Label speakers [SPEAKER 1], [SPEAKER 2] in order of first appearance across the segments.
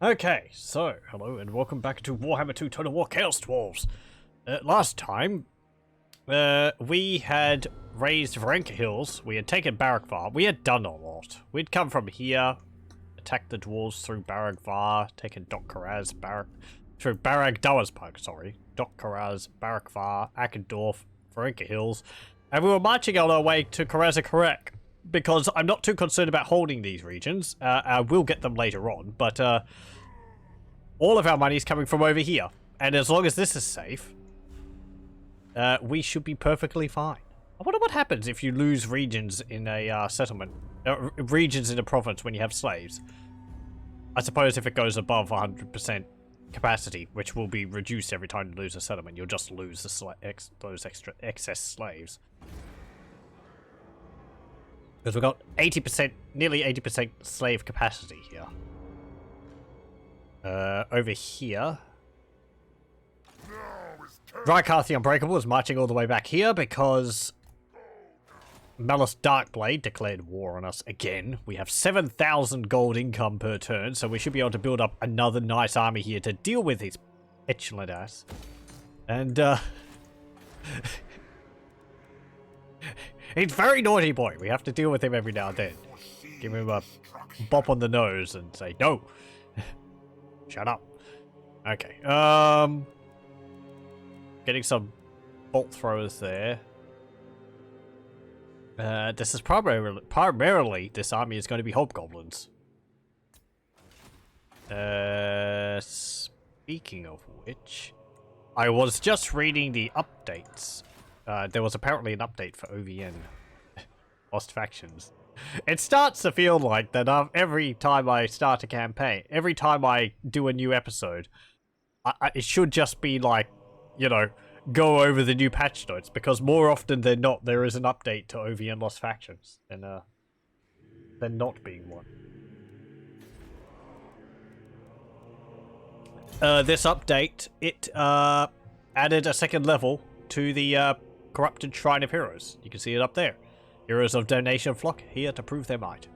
[SPEAKER 1] Okay, so, hello and welcome back to Warhammer 2 Total War Chaos Dwarfs. Last time, we had raised Varenka Hills, we had taken Barak-Var, we had done a lot. We'd come from here, attacked the dwarves through Barak-Var, taken Karaz, through Barag-Dawazpug, sorry. Karaz, Barak-Var, Akendorf, Varenka Hills, and we were marching on our way to Karaz-A-Karak. Because I'm not too concerned about holding these regions. I will get them later on, but all of our money is coming from over here. And as long as this is safe, we should be perfectly fine. I wonder what happens if you lose regions in a settlement, regions in a province when you have slaves. I suppose if it goes above 100% capacity, which will be reduced every time you lose a settlement, you'll just lose the those extra excess slaves. Because we've got 80%, nearly 80% slave capacity here. Over here. Drykarth the Unbreakable is marching all the way back here because Malus Darkblade declared war on us again. We have 7,000 gold income per turn, so we should be able to build up another nice army here to deal with his petulant ass. And, he's very naughty boy. We have to deal with him every now and then. Give him a bop on the nose and say, no. Shut up. Okay. Getting some bolt throwers there. This is primarily this army is going to be hobgoblins. Speaking of which, I was just reading the updates. There was apparently an update for OvN Lost Factions. It starts to feel like that every time I start a campaign, every time I do a new episode, it should just be like, you know, go over the new patch notes, because more often than not, there is an update to OvN Lost Factions, than not being one. This update, it added a second level to the Corrupted Shrine of Heroes. You can see it up there. Heroes of Donation flock here to prove their might.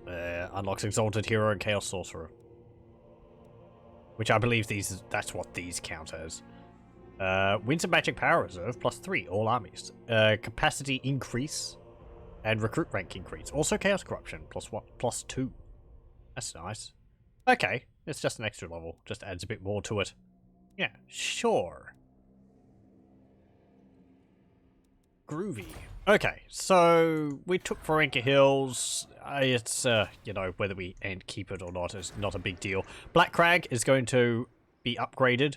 [SPEAKER 1] Unlocks Exalted Hero and Chaos Sorcerer. Which I believe that's what these count as. Wins and Magic Power Reserve +3, all armies. Capacity increase and recruit rank increase. Also Chaos Corruption +2. That's nice. Okay, it's just an extra level. Just adds a bit more to it. Yeah, sure. Groovy. Okay, so we took Varenka Hills. It's, you know, whether we keep it or not is not a big deal. Black Crag is going to be upgraded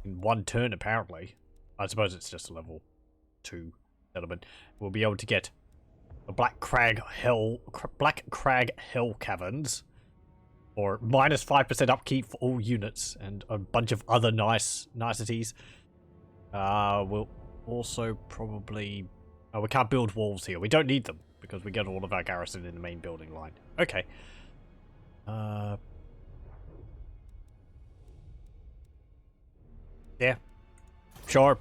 [SPEAKER 1] in one turn, apparently. I suppose it's just a level 2 settlement. We'll be able to get the Black Crag Hell Caverns, or -5% upkeep for all units, and a bunch of other niceties. We'll also probably... Oh, we can't build walls here. We don't need them, because we get all of our garrison in the main building line. Okay. Yeah. Sure.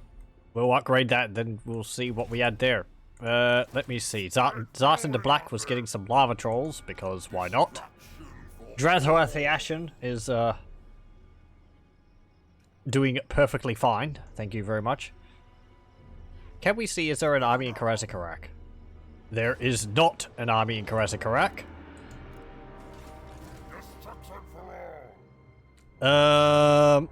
[SPEAKER 1] We'll upgrade that, then we'll see what we add there. Let me see. Zartan the Black was getting some lava trolls, because why not? Drathoath the Ashen is, doing perfectly fine. Thank you very much. Can we see, is there an army in Karaz-A-Karak? There is not an army in Karaz-A-Karak. I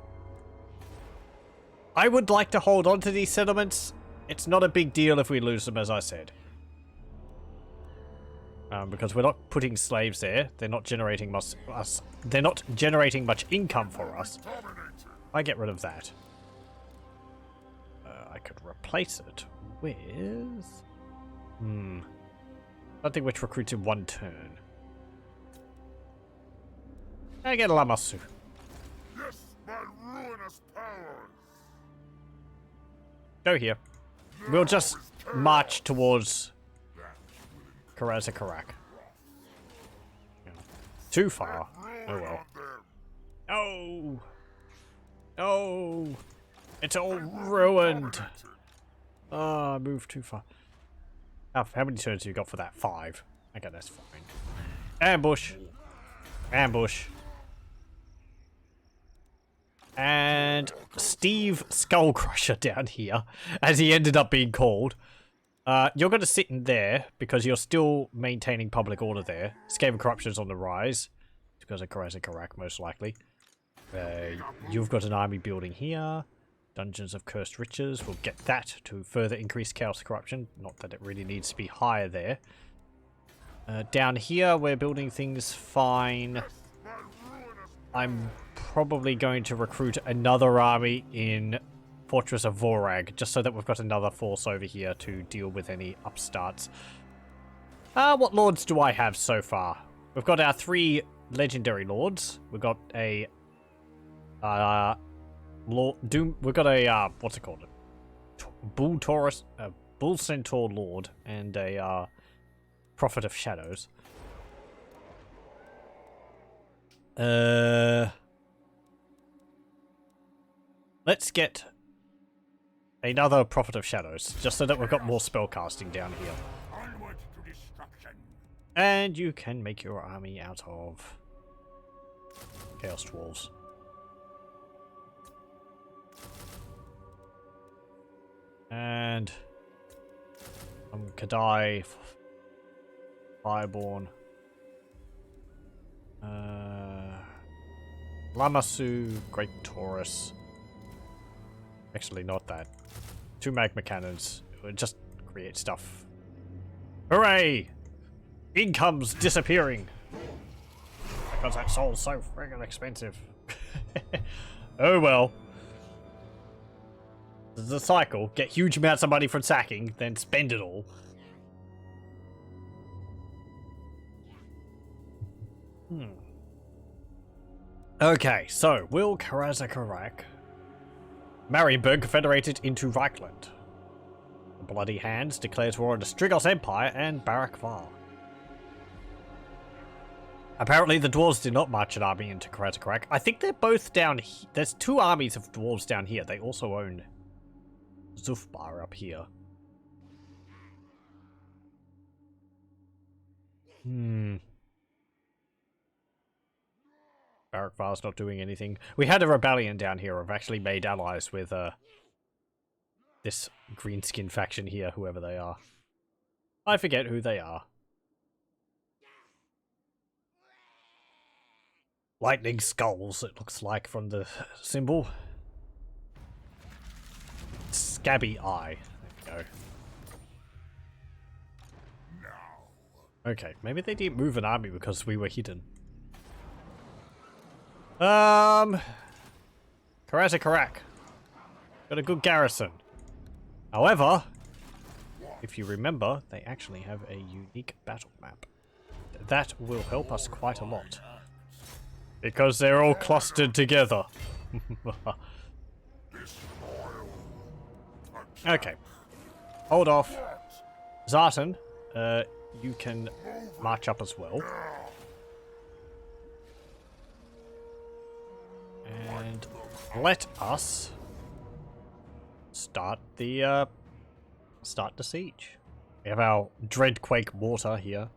[SPEAKER 1] would like to hold on to these settlements. It's not a big deal if we lose them, as I said. Because we're not putting slaves there. They're not generating much income for us. I get rid of that. I could replace it with... something which recruits in one turn. I get Lamasu.
[SPEAKER 2] Yes, my ruinous powers.
[SPEAKER 1] Go here. We'll just march towards Karaz-A-Karak. Too far. Oh well. No! No! It's all ruined! Oh, I moved too far. How many turns have you got for that? 5. Okay, that's fine. Ambush! Ambush. And Steve Skullcrusher down here, as he ended up being called. You're going to sit in there, because you're still maintaining public order there. Scale of Corruption's on the rise, because of Karaz-A-Karak, most likely. You've got an army building here. Dungeons of Cursed Riches. We'll get that to further increase Chaos Corruption. Not that it really needs to be higher there. Down here, we're building things fine. I'm probably going to recruit another army in Fortress of Vorag, just so that we've got another force over here to deal with any upstarts. What lords do I have so far? We've got our 3 legendary lords. We've got a we've got a what's it called? Bull Centaur Lord and a Prophet of Shadows. Let's get another Prophet of Shadows, just so that we've got more spellcasting down here.
[SPEAKER 2] Onward to destruction.
[SPEAKER 1] And you can make your army out of Chaos Dwarves. And Kadai, Fireborn, Lamasu, Great Taurus. Actually, not that. 2 magma cannons. It would just create stuff. Hooray! Income's disappearing. Because that soul's so friggin' expensive. Oh well. This is a cycle. Get huge amounts of money from sacking, then spend it all. Okay, so will Karaz-A-Karak Marienburg confederated into Reichland? The Bloody Hands declares war on the Strigos Empire and Barak-Var. Apparently the dwarves did not march an army into Karaz-A-Karak. I think they're both down here. There's 2 armies of dwarves down here. They also own Zufbar up here. Barak-Var's not doing anything. We had a rebellion down here. I've actually made allies with this greenskin faction here, whoever they are. I forget who they are. Lightning skulls, it looks like from the symbol. Scabby eye. There we go. Okay, maybe they didn't move an army because we were hidden. Karaz-A-Karak. Got a good garrison. However, if you remember, they actually have a unique battle map. That will help us quite a lot. Because they're all clustered together. Okay. Hold off. Zartan, you can march up as well. And let us start the siege. We have our Dreadquake mortar here,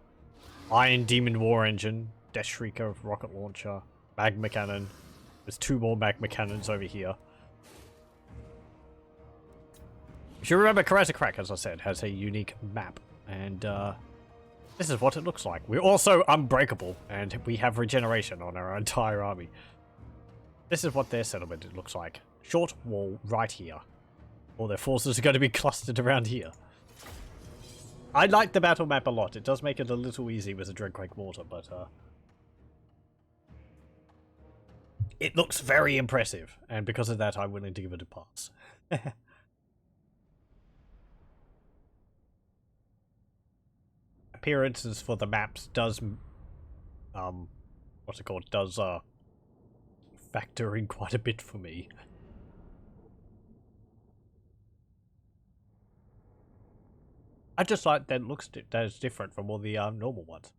[SPEAKER 1] Iron Demon war engine, Death Shrieker rocket launcher, magma cannon. There's 2 more magma cannons over here. If you remember, Karaz-A-Karak, as I said, has a unique map, and this is what it looks like. We're also unbreakable, and we have regeneration on our entire army. This is what their settlement looks like. Short wall right here. All their forces are going to be clustered around here. I like the battle map a lot. It does make it a little easy with a Dreadquake mortar, but it looks very impressive, and because of that, I'm willing to give it a pass. Appearances for the maps does, what's it called? Does factor in quite a bit for me. I just like that it looks that is different from all the normal ones.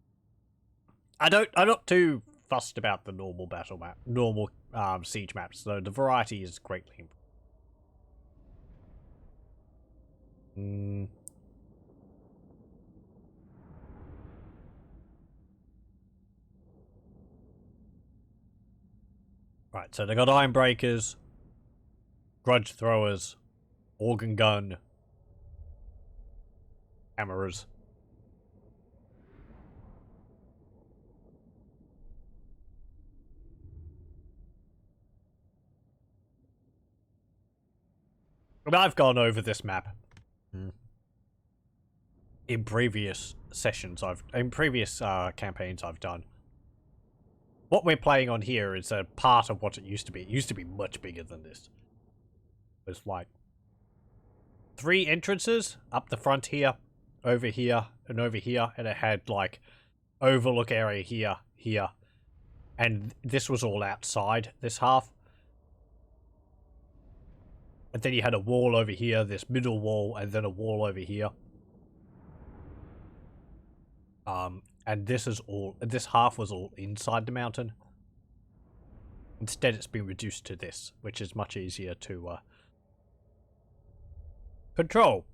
[SPEAKER 1] I'm not too fussed about the normal battle map, normal siege maps, though the variety is greatly improved. Right, so they got iron breakers, grudge throwers, organ gun, hammerers. And I've gone over this map in previous sessions. In previous campaigns I've done. What we're playing on here is a part of what it used to be. It used to be much bigger than this. There's like 3 entrances up the front here, over here, and over here, and it had like overlook area here, here, and this was all outside this half. And then you had a wall over here, this middle wall, and then a wall over here. And this half was all inside the mountain. Instead, it's been reduced to this, which is much easier to control.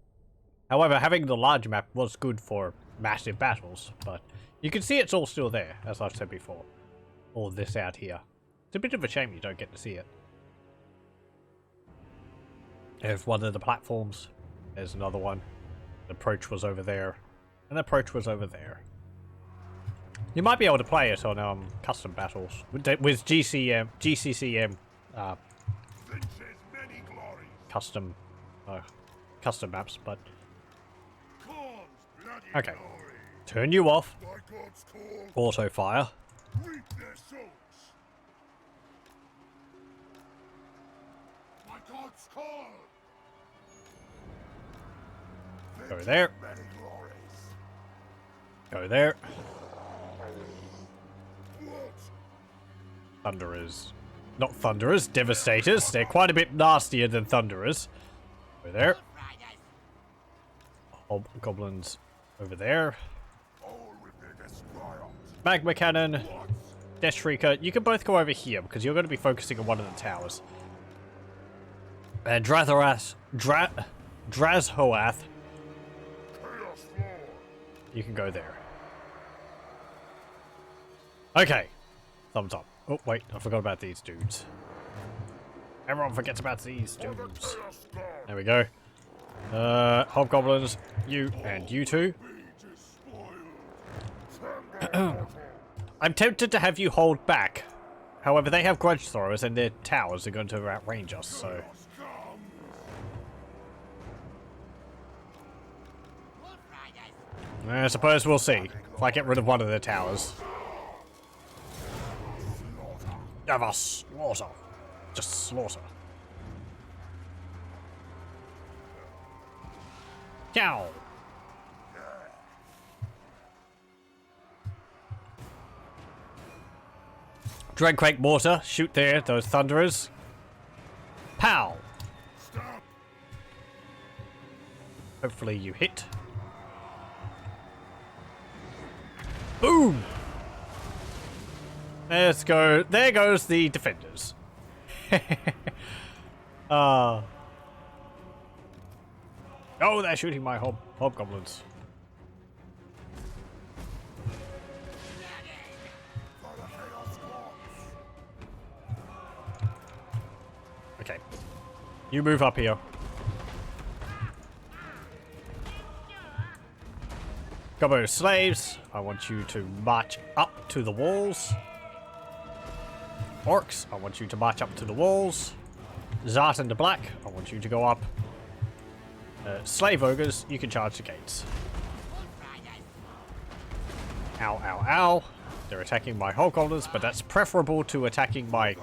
[SPEAKER 1] However, having the large map was good for massive battles, but you can see it's all still there, as I've said before. All this out here. It's a bit of a shame you don't get to see it. There's one of the platforms. There's another one. The approach was over there. And the approach was over there. You might be able to play it on custom battles with GCCM custom maps, but okay. Turn you off. Auto fire. Go there. Go there. Thunderers. Not Thunderers, Devastators. They're quite a bit nastier than Thunderers. Over there. Goblins over there. Magma Cannon. Death Shrieker. You can both go over here because you're going to be focusing on one of the towers. And Drazhoath. You can go there. Okay. Thumbs up. Oh, wait. I forgot about these dudes. Everyone forgets about these dudes. There we go. Hobgoblins. You and you two. I'm tempted to have you hold back. However, they have grudge throwers and their towers are going to outrange us, so... I suppose we'll see. If I get rid of one of their towers. Have a slaughter. Just slaughter. Cow. Dreadquake mortar. Shoot there, those thunderers. Pow. Hopefully you hit. Boom! Let's go. There goes the defenders. Oh, they're shooting my hobgoblins. Okay. You move up here. Gobbo slaves, I want you to march up to the walls. Orcs, I want you to march up to the walls. Zart and the Black, I want you to go up. Slave ogres, you can charge the gates. Ow, ow, ow. They're attacking my hobgoblins, but that's preferable to attacking my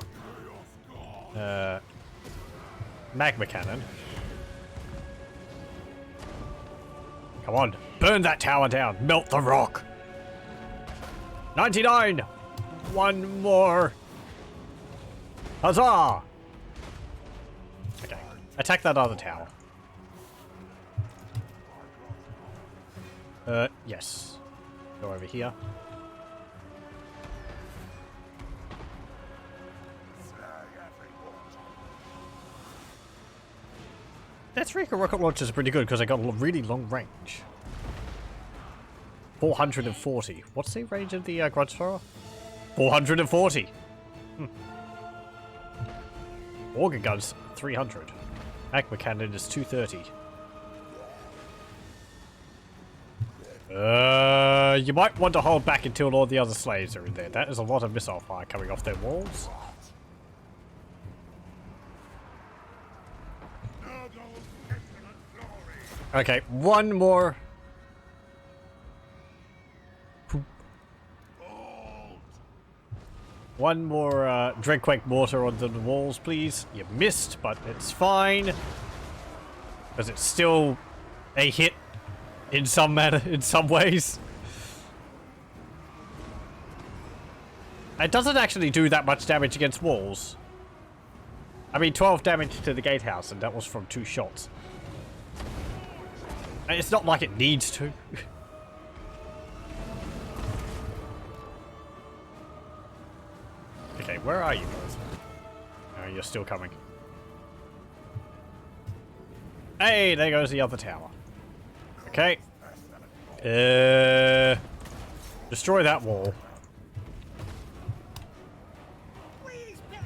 [SPEAKER 1] magma cannon. Come on, burn that tower down. Melt the rock. 99. One more. Huzzah! Okay, attack that other tower. Yes. Go over here. That Shrieker rocket launchers are pretty good because they got a really long range. 440. What's the range of the grudge thrower? 440. Organ gun's 300. Magma cannon is 230. You might want to hold back until all the other slaves are in there. That is a lot of missile fire coming off their walls. Okay, one more. One more Dreadquake mortar onto the walls, please. You missed, but it's fine. Because it's still a hit in some manner, in some ways. It doesn't actually do that much damage against walls. I mean, 12 damage to the gatehouse, and that was from 2 shots. And it's not like it needs to. Okay, where are you guys? Oh, you're still coming. Hey, there goes the other tower. Okay. Destroy that wall.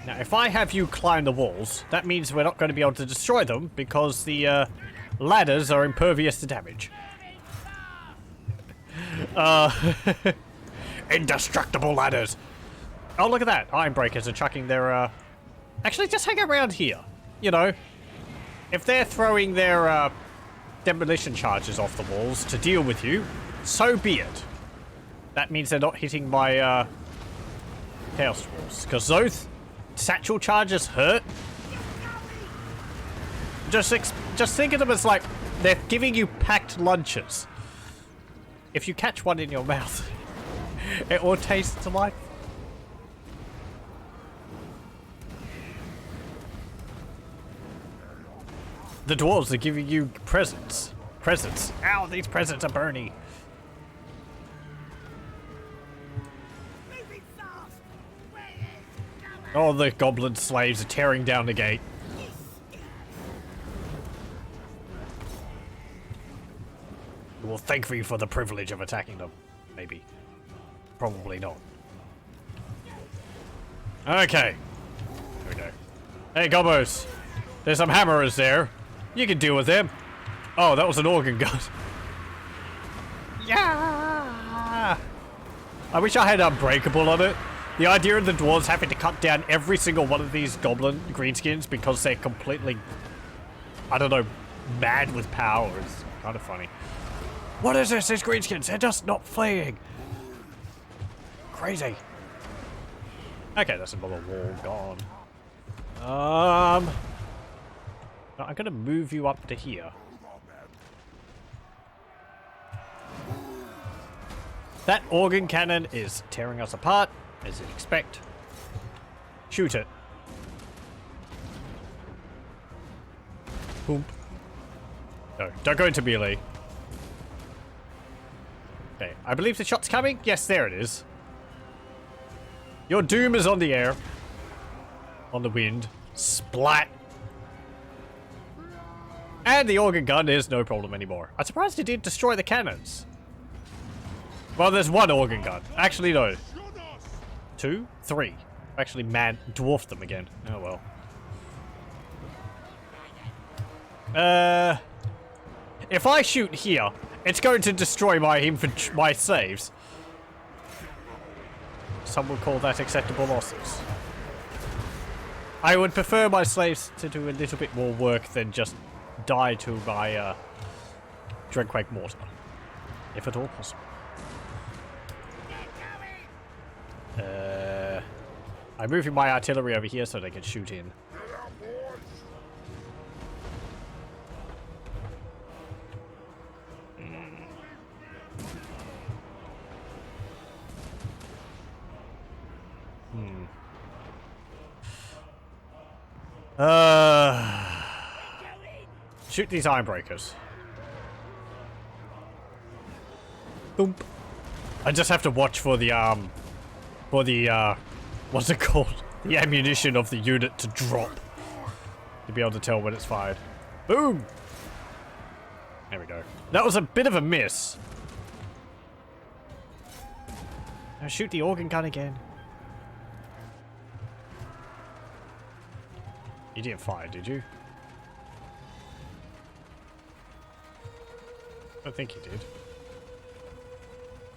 [SPEAKER 1] Now, if I have you climb the walls, that means we're not going to be able to destroy them because the ladders are impervious to damage. Indestructible ladders. Oh, look at that. Ironbreakers are chucking their, Actually, just hang around here. You know, if they're throwing their, demolition charges off the walls to deal with you, so be it. That means they're not hitting my, Chaos Dwarfs. Because those satchel charges hurt. Just think of them as like, they're giving you packed lunches. If you catch one in your mouth, it will taste delightful. The dwarves are giving you presents. Presents. Ow, these presents are burny. Oh, the goblin slaves are tearing down the gate. Well, thank you for the privilege of attacking them. Maybe. Probably not. Okay. Here we go. Hey, Gobos. There's some hammerers there. You can deal with them. Oh, that was an organ gun. Yeah! I wish I had Unbreakable on it. The idea of the dwarves having to cut down every single one of these goblin greenskins because they're completely, I don't know, mad with power is kind of funny. What is this? These greenskins, they're just not fleeing. Crazy. Okay, that's another wall gone. I'm gonna move you up to here. That organ cannon is tearing us apart, as you'd expect. Shoot it. Boom. No, don't go into melee. Okay, I believe the shot's coming. Yes, there it is. Your doom is on the air. On the wind. Splat. And the organ gun is no problem anymore. I'm surprised it didn't destroy the cannons. Well, there's one organ gun. Actually, no. 2? 3. Actually, dwarfed them again. Oh, well. If I shoot here, it's going to destroy my saves. Some would call that acceptable losses. I would prefer my slaves to do a little bit more work than just die to my Dreadquake mortar, if at all possible. I'm moving my artillery over here so they can shoot in. Shoot these ironbreakers. Boom. I just have to watch for the what's it called? The ammunition of the unit to drop. To be able to tell when it's fired. Boom! There we go. That was a bit of a miss. Now shoot the organ gun again. You didn't fire, did you? I don't think you did.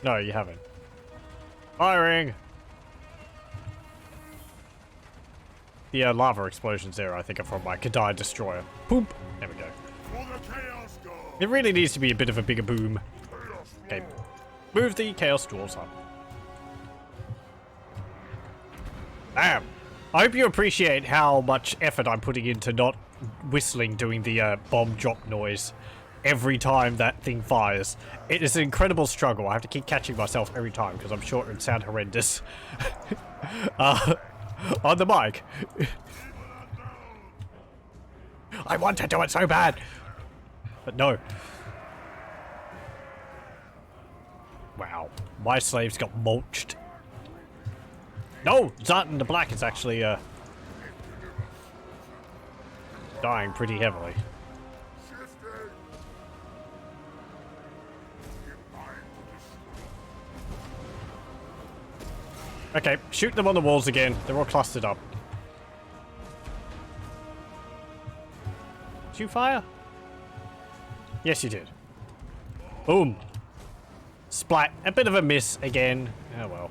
[SPEAKER 1] No, you haven't. Firing! The lava explosions there, I think, are from my Kadai destroyer. Boom! There we go.
[SPEAKER 2] For the Chaos Dwarf.
[SPEAKER 1] It really needs to be a bit of a bigger boom.
[SPEAKER 2] Chaos
[SPEAKER 1] Okay,
[SPEAKER 2] Dwarf.
[SPEAKER 1] move the Chaos Dwarfs up. Damn! I hope you appreciate how much effort I'm putting into not whistling doing the bomb drop noise every time that thing fires. It is an incredible struggle. I have to keep catching myself every time because I'm sure it would sound horrendous. On the mic. I want to do it so bad. But no. Wow. My slaves got mulched. No! Zartan the Black is actually dying pretty heavily. Okay, shoot them on the walls again. They're all clustered up. Did you fire? Yes, you did. Boom. Splat. A bit of a miss again. Oh well.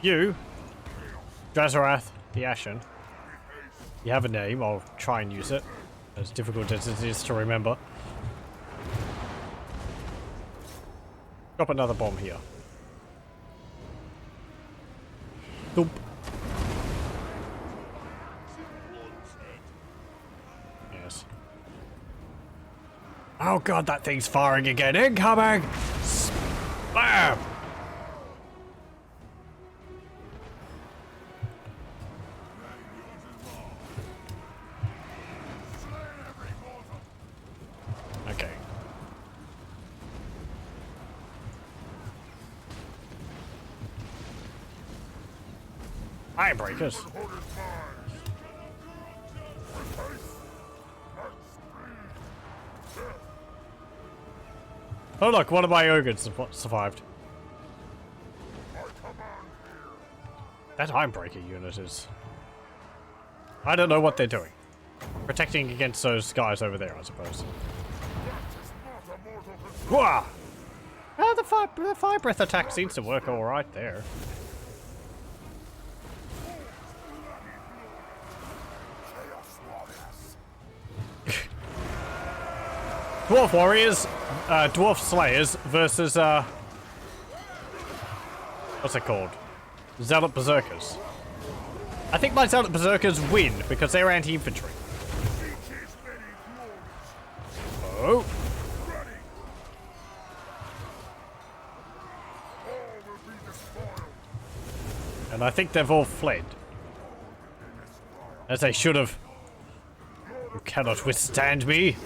[SPEAKER 1] You, Drazarath the Ashen, you have a name, I'll try and use it, as difficult as it is to remember. Drop another bomb here. Doop. Yes. Oh god, that thing's firing again. Incoming! Spam! Okay. Iron breakers. Oh look, one of my ogres survived. That Ironbreaker unit is... I don't know what they're doing. Protecting against those guys over there, I suppose. Whoa! The fire breath attack seems to work alright there. Dwarf warriors, dwarf slayers versus what's it called? Zealot berserkers. I think my zealot berserkers win because they're anti-infantry. Oh. And I think they've all fled. As they should have. You cannot withstand me.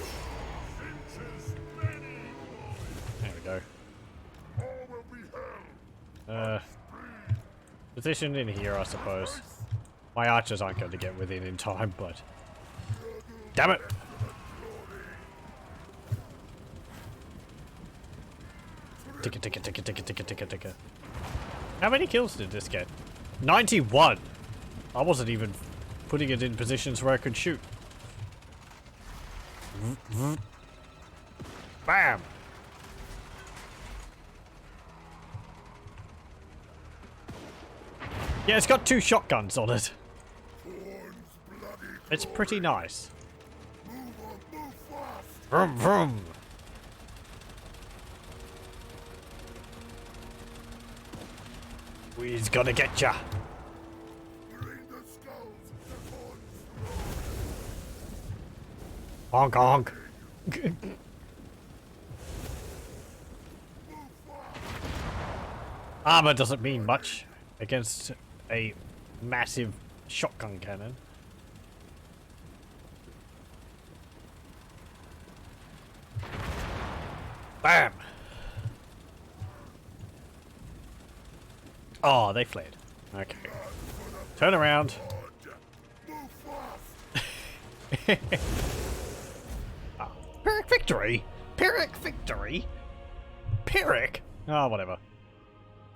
[SPEAKER 1] There we go. Positioned in here, I suppose. My archers aren't going to get within in time, but... Damn it! Ticka, ticka, ticka, ticka, ticka, ticka, ticka. How many kills did this get? 91! I wasn't even putting it in positions where I could shoot. Bam! Yeah, it's got 2 shotguns on it. It's pretty nice. Vroom vroom. We's gonna get ya. Honk honk. Armor doesn't mean much against a massive shotgun cannon. Bam! Oh, they fled. Okay. Turn around. Oh, Pyrrhic victory? Pyrrhic victory? Pyrrhic? Oh, whatever.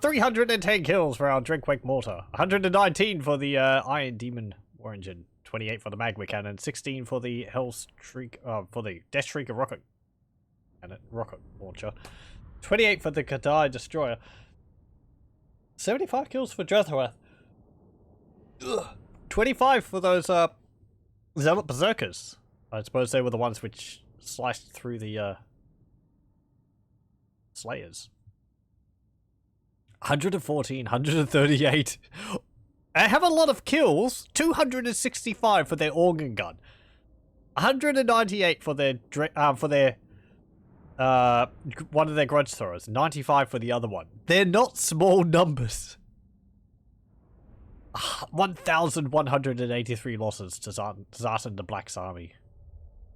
[SPEAKER 1] 310 kills for our Drinkwake Mortar. 119 for the Iron Demon War Engine. 28 for the Magma Cannon. 16 for the for the Death Shrieker Rocket Cannon, Rocket Launcher. 28 for the Kadai Destroyer. 75 kills for Drethrath. 25 for those Zealot Berserkers. I suppose they were the ones which sliced through the Slayers. 114, 138. I have a lot of kills. 265 for their organ gun. 198 for their one of their grudge throwers. 95 for the other one. They're not small numbers. 1,183 losses to Zartan the Black's army.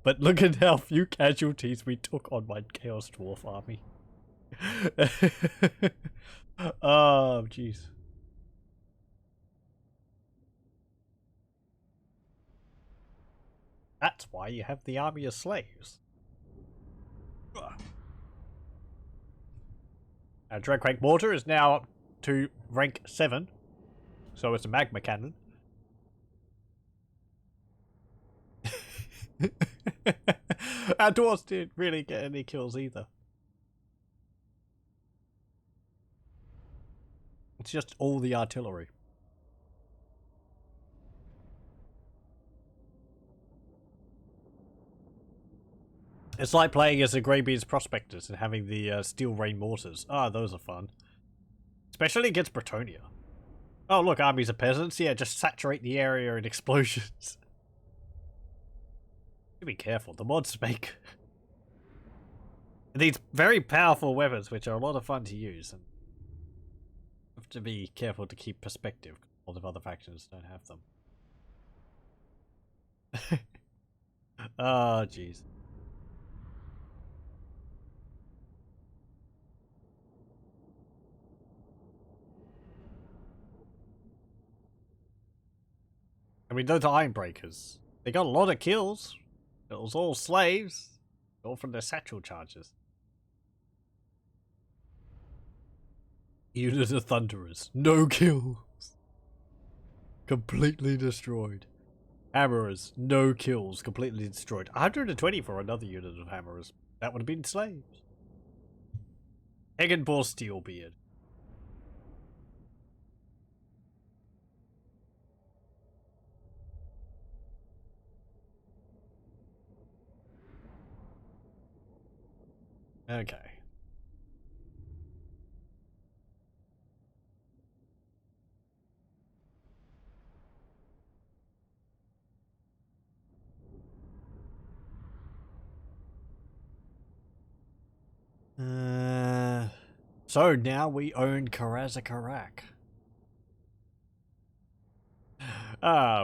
[SPEAKER 1] But look at how few casualties we took on my Chaos Dwarf army. Oh, jeez. That's why you have the army of slaves. Our Dreadquake Mortar is now up to rank 7. So it's a magma cannon. Our dwarves didn't really get any kills either. It's just all the artillery. It's like playing as the Greybeard's Prospectors and having the Steel Rain Mortars. Ah, those are fun. Especially against Bretonia. Oh, look, armies of peasants. Yeah, just saturate the area in explosions. Be careful. The mods make these very powerful weapons, which are a lot of fun to use. And you have to be careful to keep perspective. A lot of other factions don't have them. Oh, jeez. I mean, those Ironbreakers, they got a lot of kills. It was all slaves, all from their satchel charges. Unit of Thunderers, no kills. Completely destroyed. Hammerers, no kills, completely destroyed. 120 for another unit of Hammerers. That would have been slaves. Eggenbore Steelbeard. Okay. So now we own Karaz-A-Karak.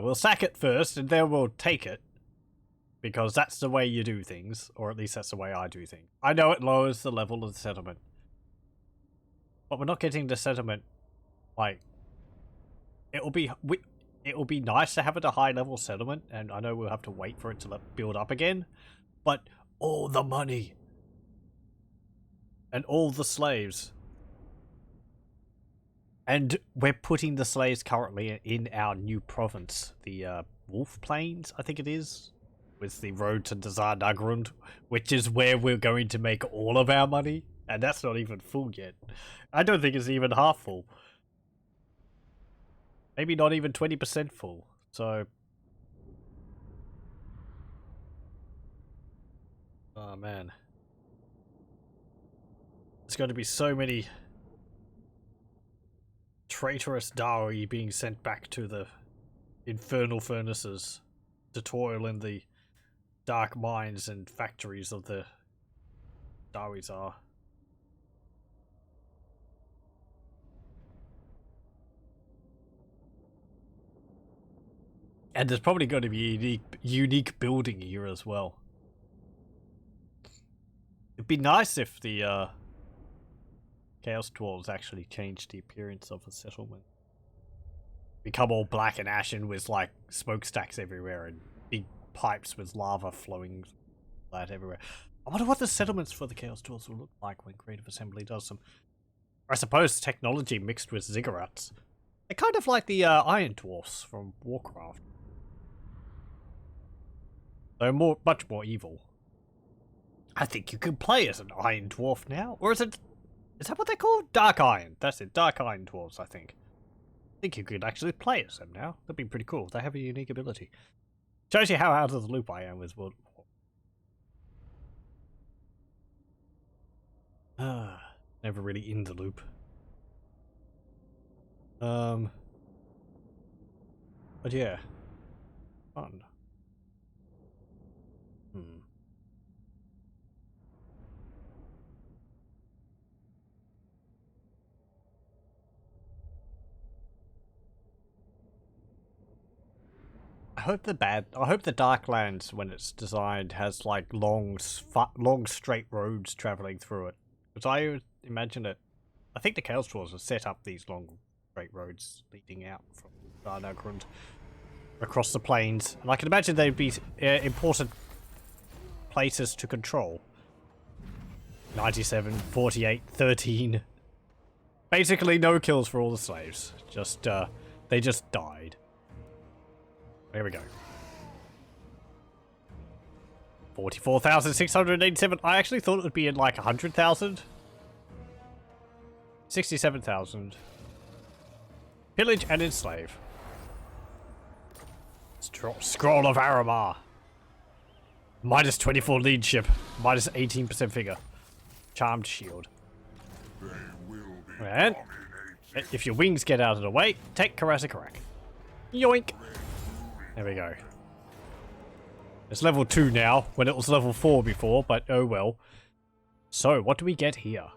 [SPEAKER 1] We'll sack it first and then we'll take it. Because that's the way you do things, or at least that's the way I do things. I know it lowers the level of the settlement. But we're not getting the settlement, like, it will be nice to have it a high level settlement, and I know we'll have to wait for it to build up again, but all the money and all the slaves, and we're putting the slaves currently in our new province, the Wolf Plains, I think it is, with the road to Zharr Naggrund, which is where we're going to make all of our money, and that's not even full yet. I don't think it's even half full. Maybe not even 20% full, so... Oh man. There's going to be so many traitorous Dawi being sent back to the infernal furnaces to toil in the dark mines and factories of the Dawi Zharr. And there's probably going to be a unique building here as well. It'd be nice if the Chaos Dwarves actually changed the appearance of a settlement. become all black and ashen with like smokestacks everywhere and big pipes with lava flowing that everywhere. I wonder what the settlements for the Chaos Dwarfs will look like when Creative Assembly does them. I suppose technology mixed with ziggurats. They're kind of like the Iron Dwarfs from Warcraft. They're much more evil. I think you can play as an Iron Dwarf now. Or is that what they're called? Dark Iron. That's it. Dark Iron Dwarves, I think. I think you could actually play as them now. That'd be pretty cool. They have a unique ability. Shows you how out of the loop I am with World War. Never really in the loop. But yeah. Fun. I hope the Darklands, when it's designed, has like long straight roads traveling through it. Because I imagine it. I think the Chaos Dwarfs have set up these long straight roads leading out from Zharr Naggrund across the plains, and I can imagine they'd be important places to control. 97, 48, 13. Basically no kills for all the slaves. Just, they just died. There we go. 44,687. I actually thought it would be in like 100,000. 67,000. Pillage and enslave. Scroll of Aramar. Minus 24 leadership. Minus 18% figure. Charmed shield. And if your wings get out of the way, take Karaz-A-Karak. Yoink. There we go. It's level 2 now, when it was level 4 before, but oh well. So, what do we get here?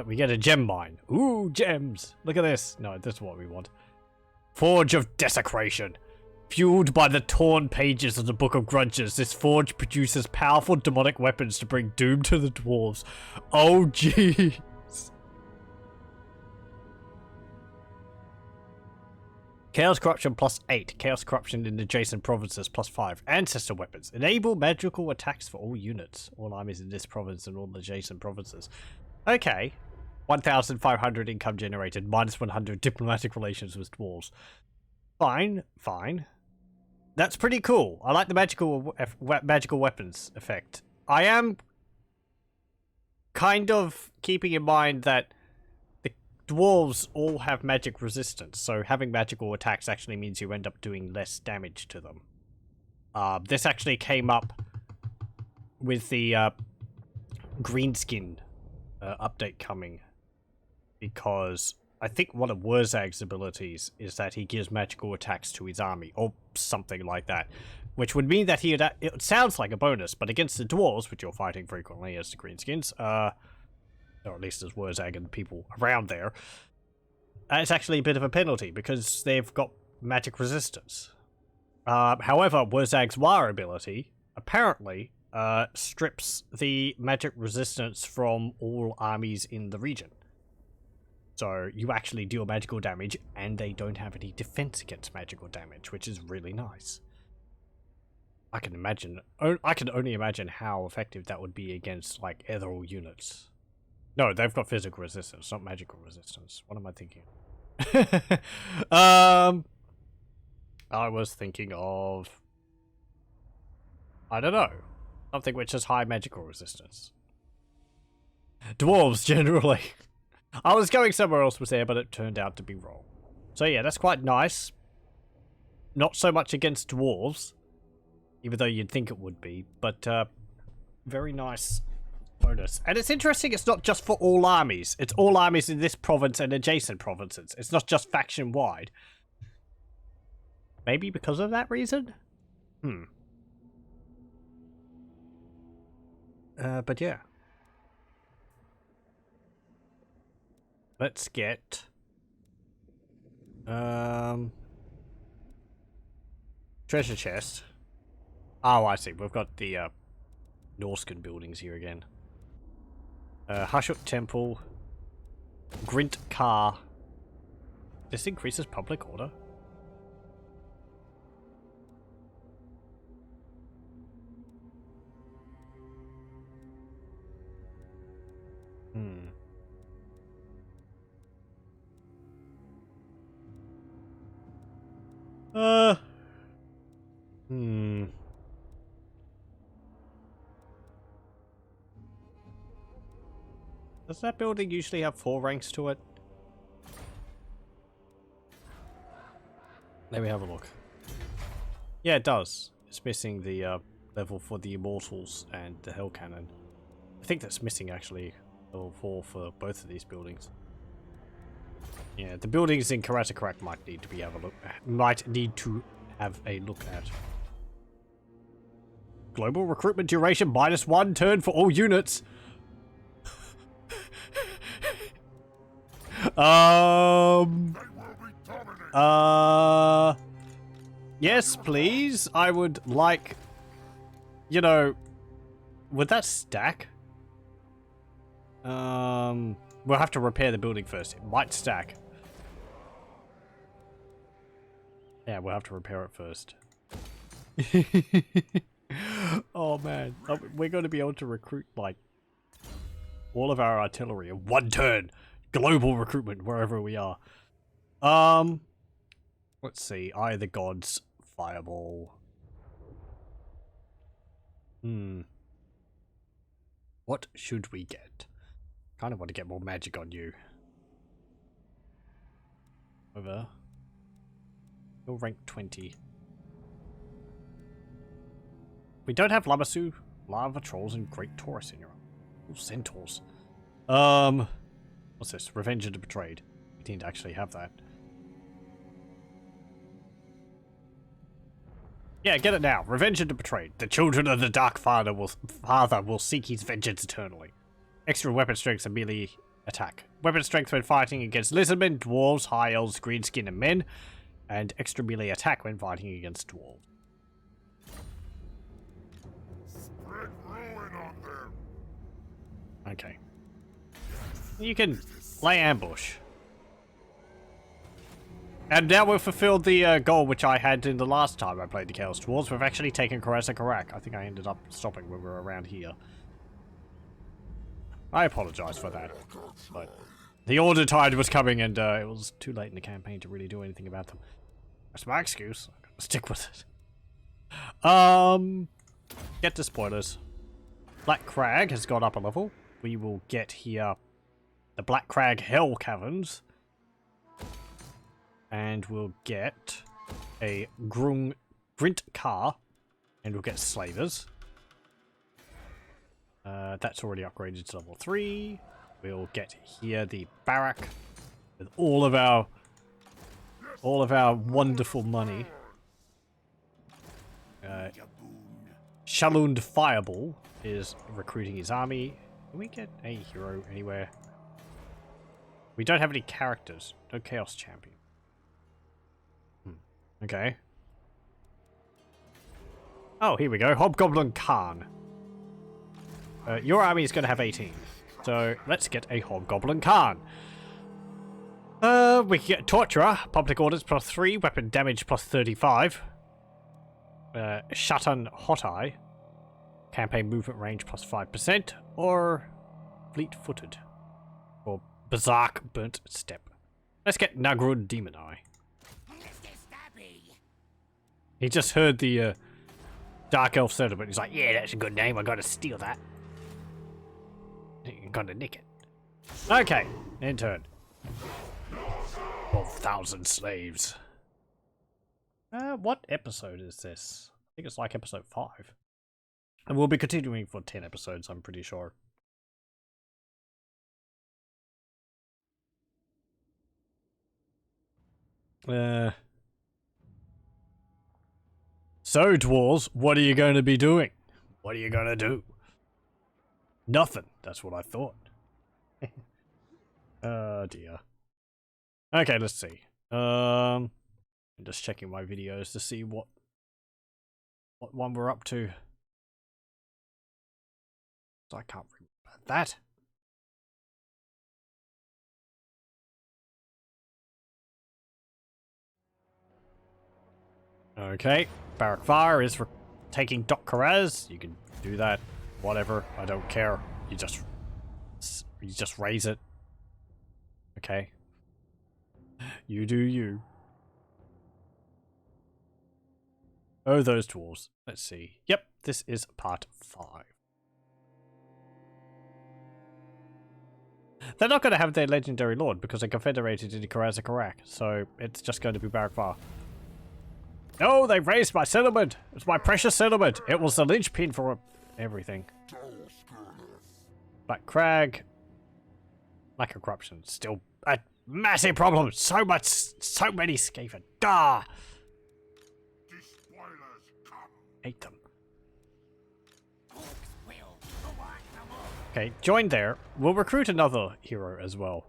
[SPEAKER 1] We get a gem mine. Ooh, gems! Look at this. No, this is what we want. Forge of Desecration. Fueled by the torn pages of the Book of Grudges, this forge produces powerful demonic weapons to bring doom to the dwarves. Oh, jeez. Chaos Corruption +8. Chaos Corruption in adjacent provinces +5. Ancestor weapons. Enable magical attacks for all units. All armies in this province and all adjacent provinces. Okay. 1,500 income generated. Minus 100 diplomatic relations with dwarves. Fine. Fine. That's pretty cool. I like the magical weapons effect. I am kind of keeping in mind that dwarves all have magic resistance, so having magical attacks actually means you end up doing less damage to them. This actually came up with the Greenskin update coming, because I think one of Wurzag's abilities is that he gives magical attacks to his army, or something like that, which would mean that it sounds like a bonus, but against the dwarves, which you're fighting frequently as the Greenskins, or at least as Wurzag and the people around there, it's actually a bit of a penalty because they've got magic resistance. However, Wurzag's War ability apparently strips the magic resistance from all armies in the region. So you actually deal magical damage and they don't have any defense against magical damage, which is really nice. I can only imagine how effective that would be against like ethereal units. No, they've got physical resistance, not magical resistance. What am I thinking? I was thinking of, I don't know, something which has high magical resistance. Dwarves, generally. I was going somewhere else with there, but it turned out to be wrong. So yeah, that's quite nice. Not so much against dwarves, even though you'd think it would be, but very nice bonus. And it's interesting, it's not just for all armies. It's all armies in this province and adjacent provinces. It's not just faction-wide. Maybe because of that reason? But yeah. Let's get... treasure chest. Oh, I see. We've got the Norscan buildings here again. Hushuk Temple, Grint Car, This increases public order. Hmm. Hmm. Does that building usually have 4 ranks to it? Let me have a look. Yeah, it does. It's missing the level for the Immortals and the Hell Cannon. I think that's missing actually level 4 for both of these buildings. Yeah, the buildings in Karaz-A-Karak might need to have a look at. Global recruitment duration -1 turn for all units. Yes, please. I would like, you know, would that stack? We'll have to repair the building first. It might stack. Yeah, we'll have to repair it first. Oh man, we're going to be able to recruit like all of our artillery in 1 turn. Global recruitment wherever we are. Let's see. Eye of the Gods, Fireball. What should we get? Kind of want to get more magic on you. Over. You're rank 20. We don't have Lamassu, Lava Trolls, and Great Taurus in your army. Ooh, Centaurs. What's this? Revenge of the Betrayed. We didn't actually have that. Yeah, get it now. Revenge of the Betrayed. The children of the Dark Father will seek his vengeance eternally. Extra weapon strength and melee attack. Weapon strength when fighting against lizardmen, dwarves, high elves, greenskin, and men. And extra melee attack when fighting against dwarves.
[SPEAKER 2] Spread ruin on them.
[SPEAKER 1] Okay. You can lay ambush. And now we've fulfilled the goal which I had in the last time I played the Chaos Dwarves. We've actually taken Karaz-A-Karak. I think I ended up stopping when we were around here. I apologize for that. But the Order Tide was coming and it was too late in the campaign to really do anything about them. That's my excuse. I'm gonna stick with it. Get to spoilers. Black Crag has got up a level. We will get here the Black Crag Hell Caverns. And we'll get a Grint car. And we'll get Slavers. That's already upgraded to level 3. We'll get here the Barrack with all of our wonderful money. Shalund Fireball is recruiting his army. Can we get a hero anywhere? We don't have any characters. No Chaos Champion. Okay. Oh, here we go. Hobgoblin Khan. Your army is going to have 18. So, let's get a Hobgoblin Khan. We can get Torturer. Public orders +3. Weapon damage +35. Shatan Hot Eye. Campaign movement range +5%. Or Fleet-Footed. Or Berserk Burnt Step. Let's get Naggrund Demon Eye. He just heard the Dark Elf Settlement. He's like, yeah, that's a good name. I gotta steal that. I'm gonna nick it. Okay, end turn. 12,000 slaves. What episode is this? I think it's like episode 5. And we'll be continuing for 10 episodes, I'm pretty sure. So, dwarves, what are you going to be doing? What are you going to do? Nothing. That's what I thought. Oh, dear. Okay, let's see. I'm just checking my videos to see what one we're up to. So I can't remember that. Okay, Barrack Fire is taking Doc Karaz. You can do that, whatever. I don't care. You just raise it. Okay. You do you. Oh, those dwarves. Let's see. Yep, this is part 5. They're not going to have their legendary lord because they're confederated into Karaz-A-Karak, so it's just going to be Barrack Fire. No, they raised my settlement! It's my precious settlement! It was the linchpin for everything. Black Crag. Lack of corruption. Still a massive problem! So many Skaven. Gah! Hate them. Okay, join there. We'll recruit another hero as well.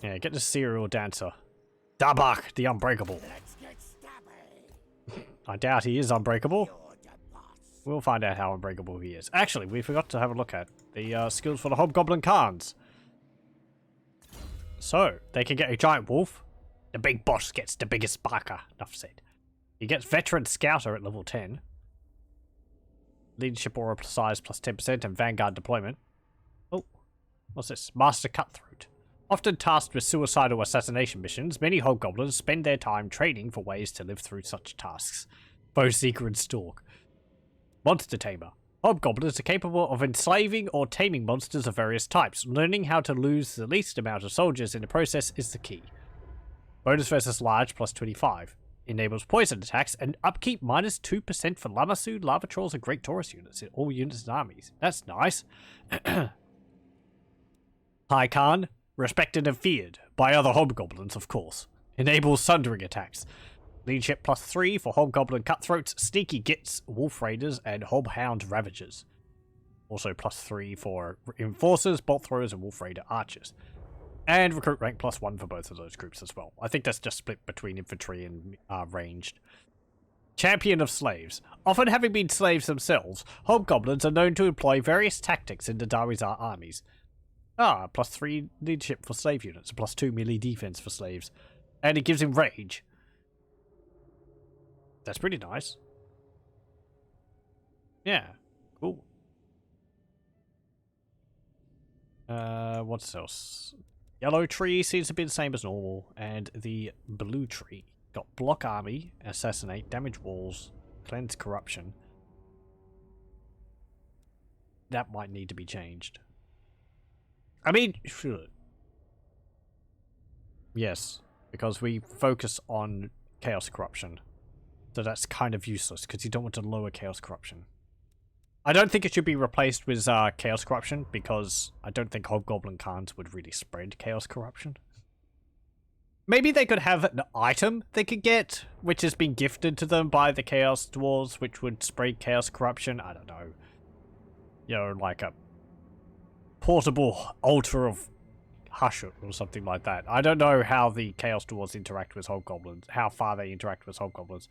[SPEAKER 1] Yeah, get the serial dancer. Dabak, the Unbreakable. I doubt he is unbreakable. We'll find out how unbreakable he is. Actually, we forgot to have a look at the skills for the Hobgoblin Khans. So, they can get a giant wolf. The big boss gets the biggest barker. Enough said. He gets veteran scouter at level 10. Leadership aura size plus 10% and vanguard deployment. Oh, what's this? Master Cutthroat. Often tasked with suicidal assassination missions, many hobgoblins spend their time training for ways to live through such tasks. Bow Seeker and Stalk. Monster Tamer. Hobgoblins are capable of enslaving or taming monsters of various types. Learning how to lose the least amount of soldiers in the process is the key. Bonus versus large plus 25. Enables poison attacks and upkeep minus 2% for Lamassu, Lava Trolls, and Great Taurus units in all units and armies. That's nice. High Khan. Respected and feared. By other hobgoblins, of course. Enables sundering attacks. Leadership plus 3 for hobgoblin cutthroats, sneaky gits, wolf raiders, and hobhound ravagers. Also plus 3 for enforcers, bolt throwers, and wolf raider archers. And recruit rank plus 1 for both of those groups as well. I think that's just split between infantry and ranged. Champion of slaves. Often having been slaves themselves, hobgoblins are known to employ various tactics in the Dawi Zharr armies. Plus 3 leadership for slave units, plus 2 melee defense for slaves. And it gives him rage. That's pretty nice. Yeah, cool. What's else? Yellow tree seems to be the same as normal, and the blue tree got block army, assassinate, damage walls, cleanse corruption. That might need to be changed. I mean, sure. Yes, because we focus on chaos corruption. So that's kind of useless, because you don't want to lower chaos corruption. I don't think it should be replaced with chaos corruption, because I don't think Hobgoblin Khans would really spread chaos corruption. Maybe they could have an item they could get, which has been gifted to them by the Chaos Dwarves, which would spread chaos corruption. I don't know. You know, like a portable altar of Hushut or something like that. I don't know how the Chaos Dwarves interact with Hobgoblins, how far they interact with Hobgoblins.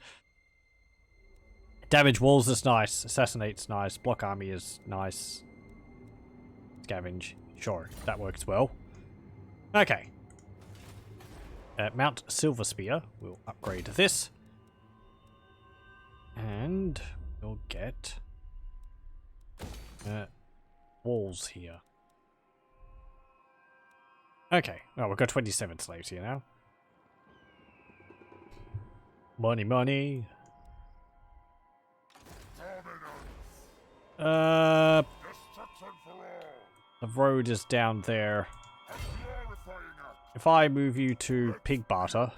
[SPEAKER 1] Damage walls is nice, assassinate's nice, block army is nice. Scavenge, sure, that works well. Okay. Mount Silver Spear, we'll upgrade this. And we'll get walls here. Okay, oh, we've got 27 slaves here now. Money, money. The road is down there. If I move you to Pig Barter,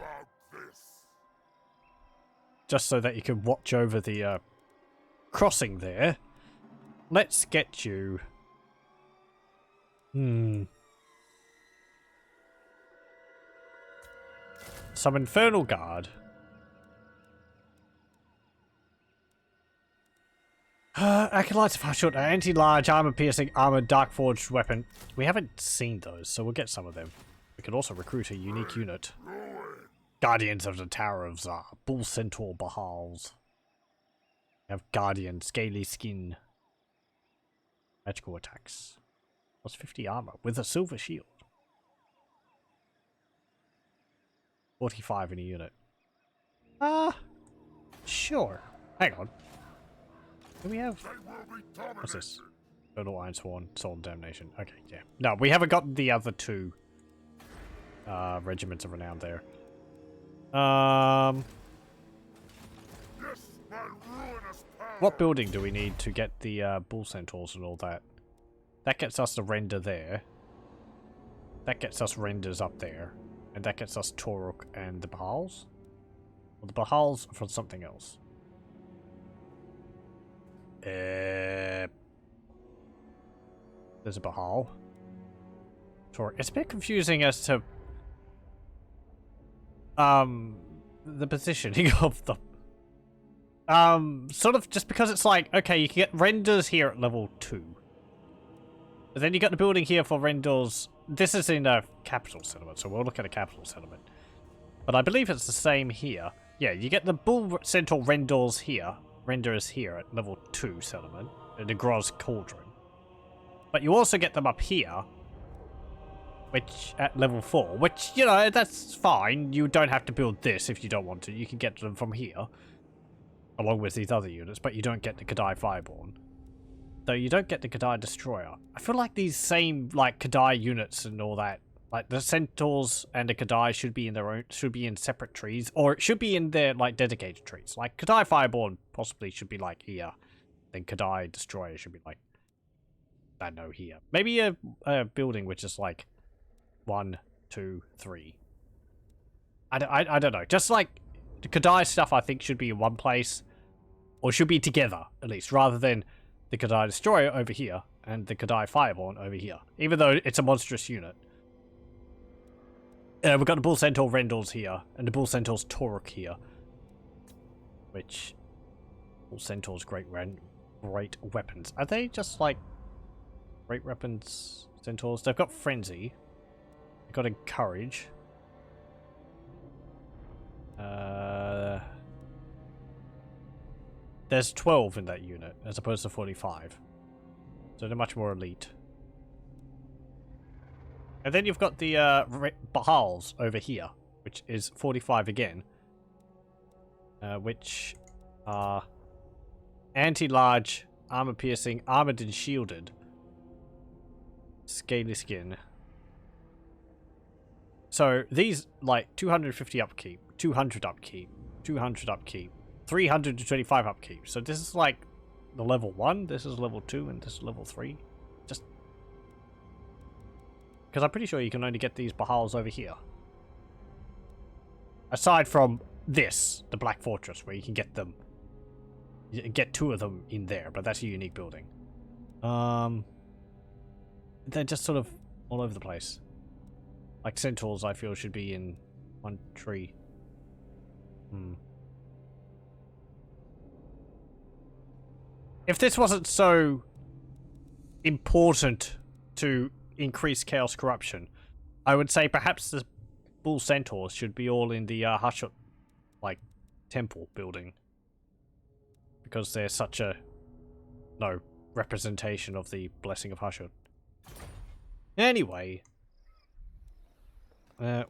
[SPEAKER 1] just so that you can watch over the crossing there, let's get you. Some Infernal Guard. Acolytes of Hushut, anti-large, armor-piercing, armored, dark-forged weapon. We haven't seen those, so we'll get some of them. We could also recruit a unique unit. Guardians of the Tower of Zharr. Bull Centaur Bahals. We have Guardian, Scaly Skin. Magical attacks. Plus 50 armor with a silver shield. 45 in a unit. Sure. Hang on. Do we have...
[SPEAKER 2] They will be dominated.
[SPEAKER 1] What's this? Total Iron Sworn, Soul and Damnation. Okay, yeah. No, we haven't got the other two regiments of renown there.
[SPEAKER 2] Yes, my ruinous power.
[SPEAKER 1] What building do we need to get the bull centaurs and all that? That gets us the render there. That gets us renders up there. And that gets us Toruk and the Bahals? Well, the Bahals for something else. There's a Bahal. Toruk. It's a bit confusing as to the positioning of them. Sort of just because it's like, okay, you can get renders here at level 2. But then you got the building here for renders. This is in a capital settlement, so we'll look at a capital settlement. But I believe it's the same here. Yeah, you get the bull centaur renders here at level 2 settlement, the Groz Cauldron. But you also get them up here, which at level 4, which, you know, that's fine. You don't have to build this if you don't want to. You can get them from here, along with these other units, but you don't get the Kadai Fireborn. Though you don't get the Kadai Destroyer. I feel like these same, like, Kadai units and all that, like, the Centaurs and the Kadai should be in their own, should be in separate trees, or it should be in their, like, dedicated trees. Like, Kadai Fireborn possibly should be, like, here. Then Kadai Destroyer should be, like, I don't know, here. Maybe a building which is, like, 1, 2, 3. I don't know. Just, like, the Kadai stuff, I think, should be in one place, or should be together, at least, rather than the Kadai Destroyer over here and the Kadai Fireborn over here, even though it's a monstrous unit. We've got the Bull Centaur Rendals here, and the Bull Centaur's Toruk here, which Bull Centaur's great weapons. Are they just like great weapons Centaurs? They've got Frenzy, they've got Encourage. There's 12 in that unit, as opposed to 45. So they're much more elite. And then you've got the Bahals over here, which is 45 again. Which are anti-large, armor-piercing, armored and shielded. Scaly skin. So these, like, 250 upkeep, 200 upkeep, 200 upkeep, 325 upkeep. So this is like the level 1, this is level 2, and this is level 3. Just because I'm pretty sure you can only get these Bahals over here. Aside from this, the Black Fortress, where you can get them. You can get 2 of them in there, but that's a unique building. They're just sort of all over the place. Like Centaurs, I feel, should be in one tree. If this wasn't so important to increase chaos corruption, I would say perhaps the Bull Centaurs should be all in the Hashut, like, temple building. Because they're such a, representation of the blessing of Hashut. Anyway.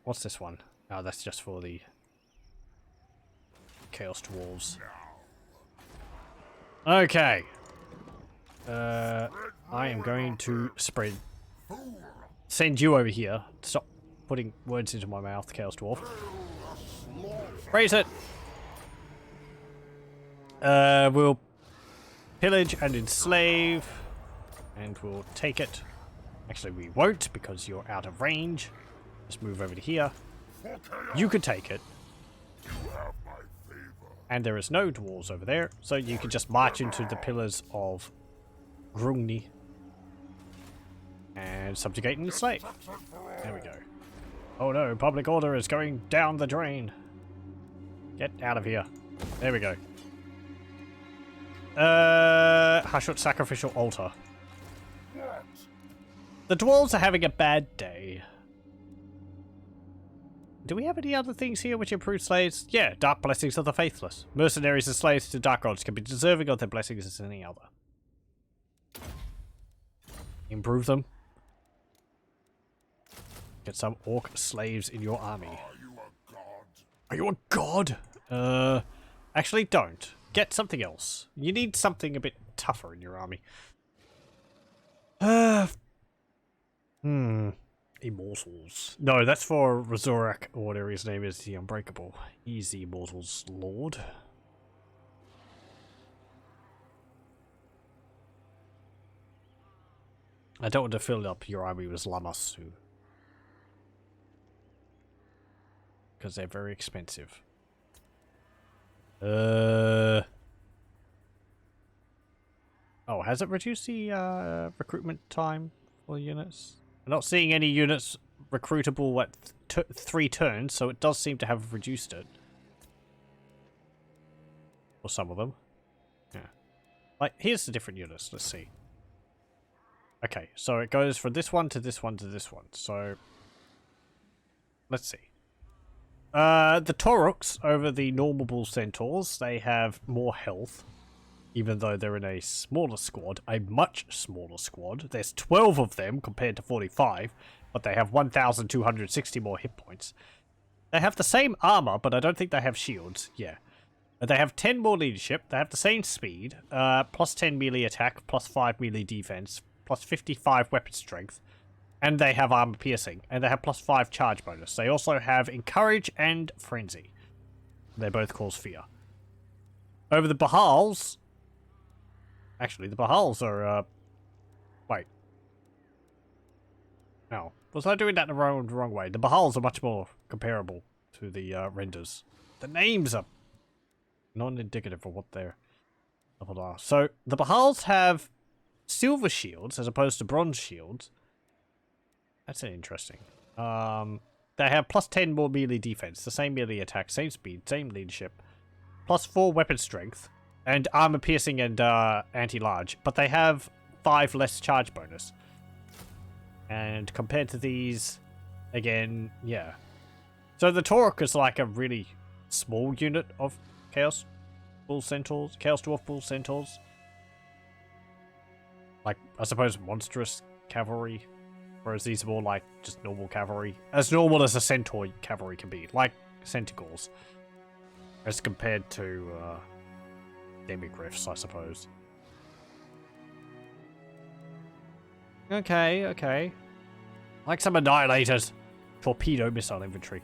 [SPEAKER 1] What's this one? Oh, that's just for the Chaos Dwarves. Okay. I am going to send you over here. Stop putting words into my mouth, Chaos Dwarf. Raise it! We'll pillage and enslave. And we'll take it. Actually, we won't, because you're out of range. Just move over to here. You could take it. And there is no dwarves over there, so you can just march into the pillars of Grungni and subjugate and enslave. There we go. Oh no, public order is going down the drain. Get out of here. There we go. Hashut Sacrificial Altar. The dwarves are having a bad day. Do we have any other things here which improve slaves? Yeah, Dark Blessings of the Faithless. Mercenaries and slaves to Dark Gods can be deserving of their blessings as any other. Improve them. Get some orc slaves in your army.
[SPEAKER 2] Are you a god?
[SPEAKER 1] Are you a god? Actually, don't. Get something else. You need something a bit tougher in your army. Immortals. No, that's for Razorak, or whatever his name is, the Unbreakable. He's the Immortals Lord. I don't want to fill up your army with Lamasu. Because they're very expensive. Oh, has it reduced the recruitment time for units? I'm not seeing any units recruitable at 3 turns, so it does seem to have reduced it. For some of them. Yeah. Like, here's the different units, let's see. Okay, so it goes from this one to this one to this one, so... Let's see. The Tauruks over the normal bull centaurs, they have more health. Even though they're in a smaller squad, a much smaller squad. There's 12 of them compared to 45, but they have 1,260 more hit points. They have the same armor, but I don't think they have shields. Yeah. They have 10 more leadership, they have the same speed, plus 10 melee attack, plus 5 melee defense, plus 55 weapon strength, and they have armor piercing, and they have plus 5 charge bonus. They also have encourage and frenzy. They both cause fear. Over the Bahals... Actually, the Bahals are, wait. No. Was I doing that the wrong way? The Bahals are much more comparable to the, renders. The names are non-indicative of what their level are. So, the Bahals have silver shields as opposed to bronze shields. That's interesting. They have plus 10 more melee defense, the same melee attack, same speed, same leadership, plus 4 weapon strength, and armor piercing and anti-large, but they have 5 less charge bonus. And compared to these, again, yeah. So the Tauruk is like a really small unit of Chaos Bull Centaurs, Chaos Dwarf Bull Centaurs. Like, I suppose monstrous cavalry, whereas these are more like just normal cavalry. As normal as a centaur cavalry can be, like Centaurs. As compared to, Demigriffs, I suppose. Okay, okay. Like some Annihilators. Torpedo missile infantry.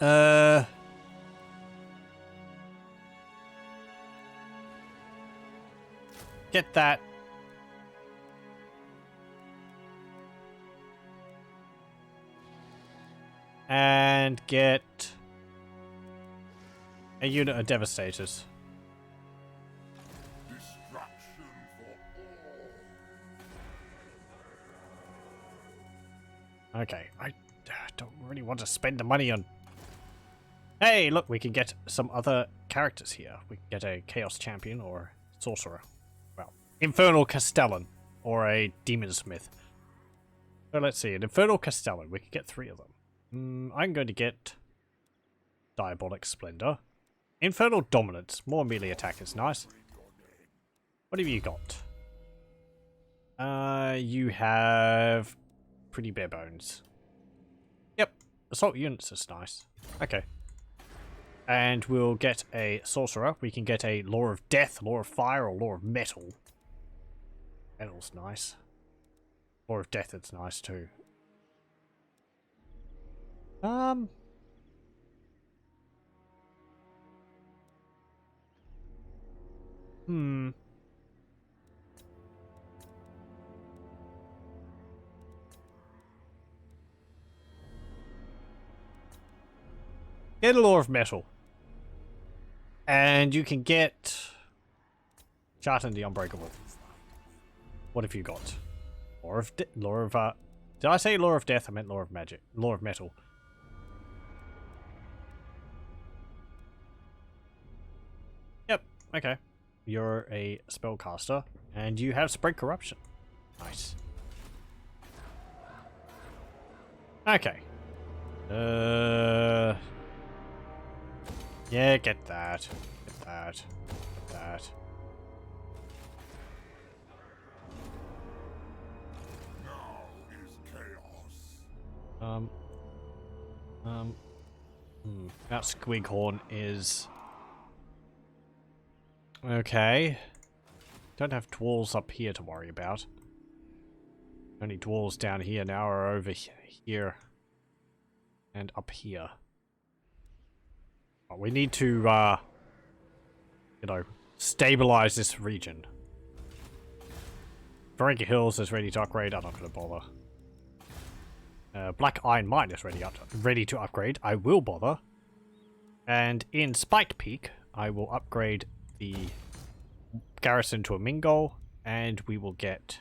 [SPEAKER 1] Get that. And get a unit of Devastators.
[SPEAKER 2] Destruction for all.
[SPEAKER 1] Okay, I don't really want to spend the money on... Hey, look, we can get some other characters here. We can get a Chaos Champion or Sorcerer. Well, Infernal Castellan or a Demon Smith. So let's see, an Infernal Castellan. We could get 3 of them. I'm going to get Diabolic Splendor. Infernal Dominance. More melee attack is nice. What have you got? You have pretty bare bones. Yep. Assault units is nice. Okay. And we'll get a Sorcerer. We can get a Law of Death, Law of Fire, or Law of Metal. Metal's nice. Law of Death is nice too. Get a Law of Metal. And you can get... Chartan the Unbreakable. What have you got? Law of... Did I say Law of Death? I meant Law of Magic. Law of Metal. Yep, okay. You're a spellcaster, and you have Spread Corruption. Nice. Okay. Yeah, get that. Get that. Get that.
[SPEAKER 2] Now is chaos.
[SPEAKER 1] That Squighorn is... Okay. Don't have dwarves up here to worry about. Only dwarves down here now are over here. And up here. We need to, you know, stabilize this region. Varenka Hills is ready to upgrade. I'm not going to bother. Black Iron Mine is ready to upgrade. I will bother. And in Spike Peak, I will upgrade the garrison to a Mingol, and we will get...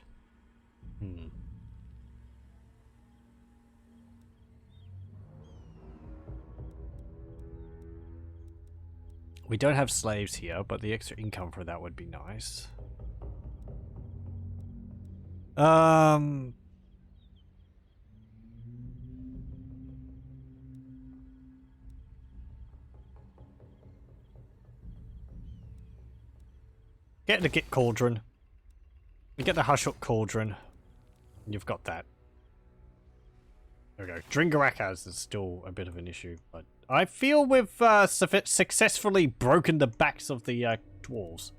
[SPEAKER 1] We don't have slaves here, but the extra income for that would be nice. Get the Git Cauldron. You get the Hushhook Cauldron. You've got that. There we go. Dringarakas is still a bit of an issue, but I feel we've successfully broken the backs of the dwarves.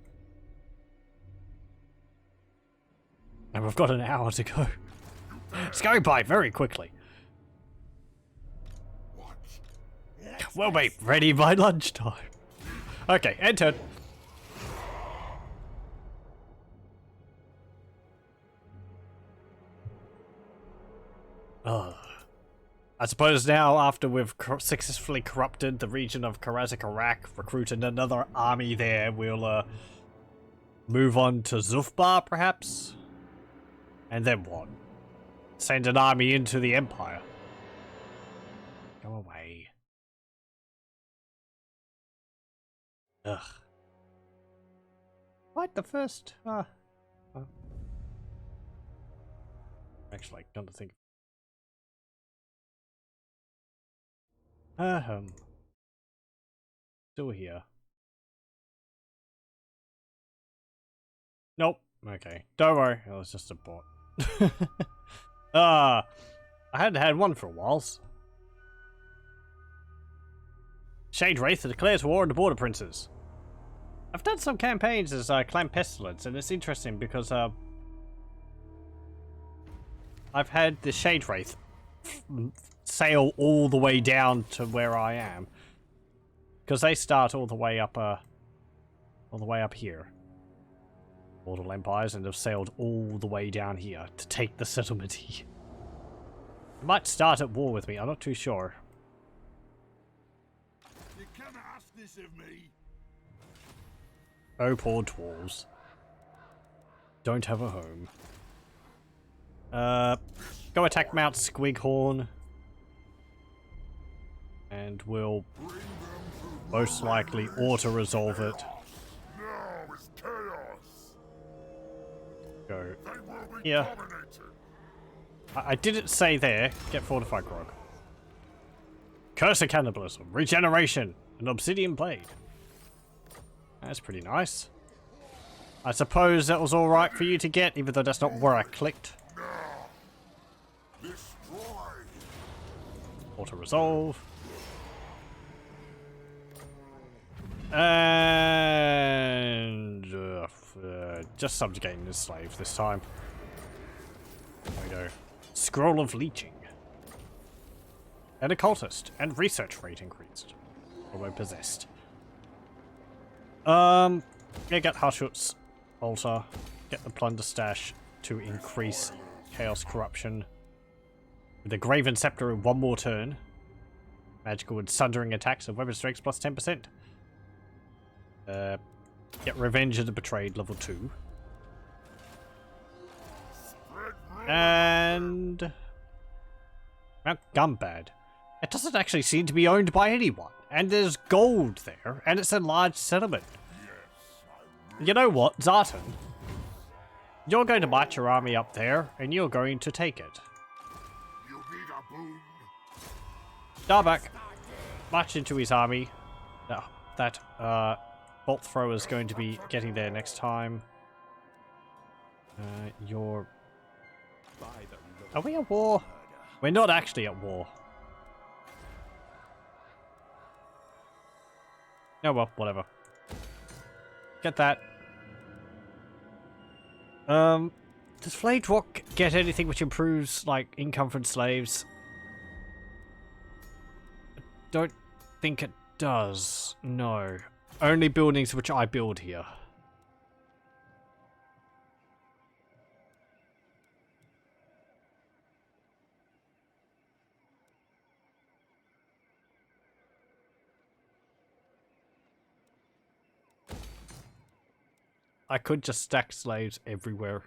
[SPEAKER 1] And we've got an hour to go. It's going by very quickly. We'll be ready by lunchtime. Okay, end turn. I suppose now, after we've successfully corrupted the region of Karaz-A-Karak, recruited another army there, we'll move on to Zufbar, perhaps? And then what? Send an army into the Empire. Go away. Ugh. What? The first? Actually, come to think. Still here. Nope. Okay. Don't worry. It was just a bot. I hadn't had one for a while. Shade Wraith declares war on the Border Princes. I've done some campaigns as Clan Pestilence, and it's interesting because I've had the Shade Wraith sail all the way down to where I am, because they start all the way up here, Mortal Empires, and have sailed all the way down here to take the settlement here. They might start at war with me. I'm not too sure.
[SPEAKER 2] You can't ask this of me.
[SPEAKER 1] Oh, poor dwarves. Don't have a home. Go attack Mount Squighorn. And we'll most likely auto-resolve it.
[SPEAKER 2] Now is chaos.
[SPEAKER 1] Go
[SPEAKER 2] They will be
[SPEAKER 1] here.
[SPEAKER 2] dominated.
[SPEAKER 1] I didn't say there. Get Fortified Grog. Curse of Cannibalism, Regeneration, and Obsidian Blade. That's pretty nice. I suppose that was alright for you to get, even though that's not where I clicked.
[SPEAKER 2] Destroy.
[SPEAKER 1] Auto-resolve. And just subjugating this slave this time. There we go. Scroll of Leeching. And Occultist. And research rate increased. Although possessed. Yeah, get Hushhook's altar. Get the Plunder Stash to increase Chaos Corruption. With the Graven Scepter in one more turn. Magical and Sundering attacks and weapon strengths plus 10%. Get Revenge of the Betrayed level 2. And Mount Gumbad. It doesn't actually seem to be owned by anyone. And there's gold there, and it's a large settlement. You know what, Zartan? You're going to march your army up there, and you're going to take it.
[SPEAKER 2] You need a boon.
[SPEAKER 1] Darbuck, march into his army. That bolt thrower is going to be getting there next time. Are we at war? We're not actually at war. Oh well, whatever. Get that. Does Flayed Rock get anything which improves, like, income from slaves? I don't think it does. No. Only buildings which I build here. I could just stack slaves everywhere.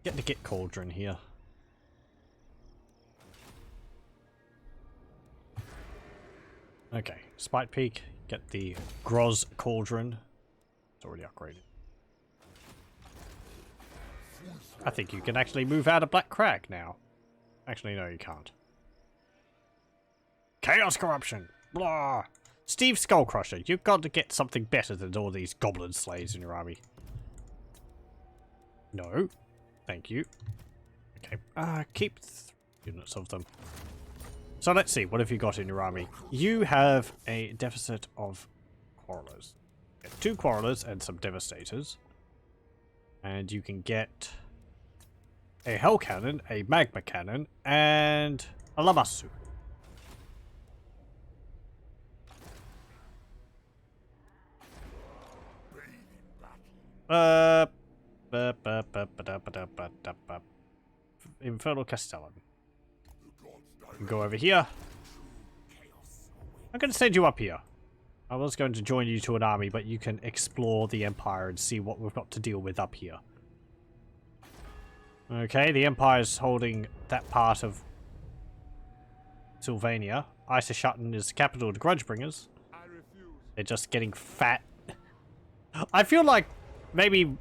[SPEAKER 1] Get the Git Cauldron here. Okay, Spite Peak. Get the Groz Cauldron. It's already upgraded. I think you can actually move out of Black Crag now. Actually, no, you can't. Chaos Corruption! Blah! Steve Skullcrusher, you've got to get something better than all these goblin slaves in your army. No. Thank you. Okay. Keep 3 units of them. So let's see, what have you got in your army? You have a deficit of Quarrelers. Get 2 Quarrelers and some Devastators. And you can get a Hell Cannon, a Magma Cannon, and a Lamassu. Infernal Castellan. Go over here. I'm going to send you up here. I was going to join you to an army, but you can explore the Empire and see what we've got to deal with up here. Okay, the Empire's holding that part of Sylvania. Isashutton is the capital of the Grudgebringers. They're just getting fat. I feel like maybe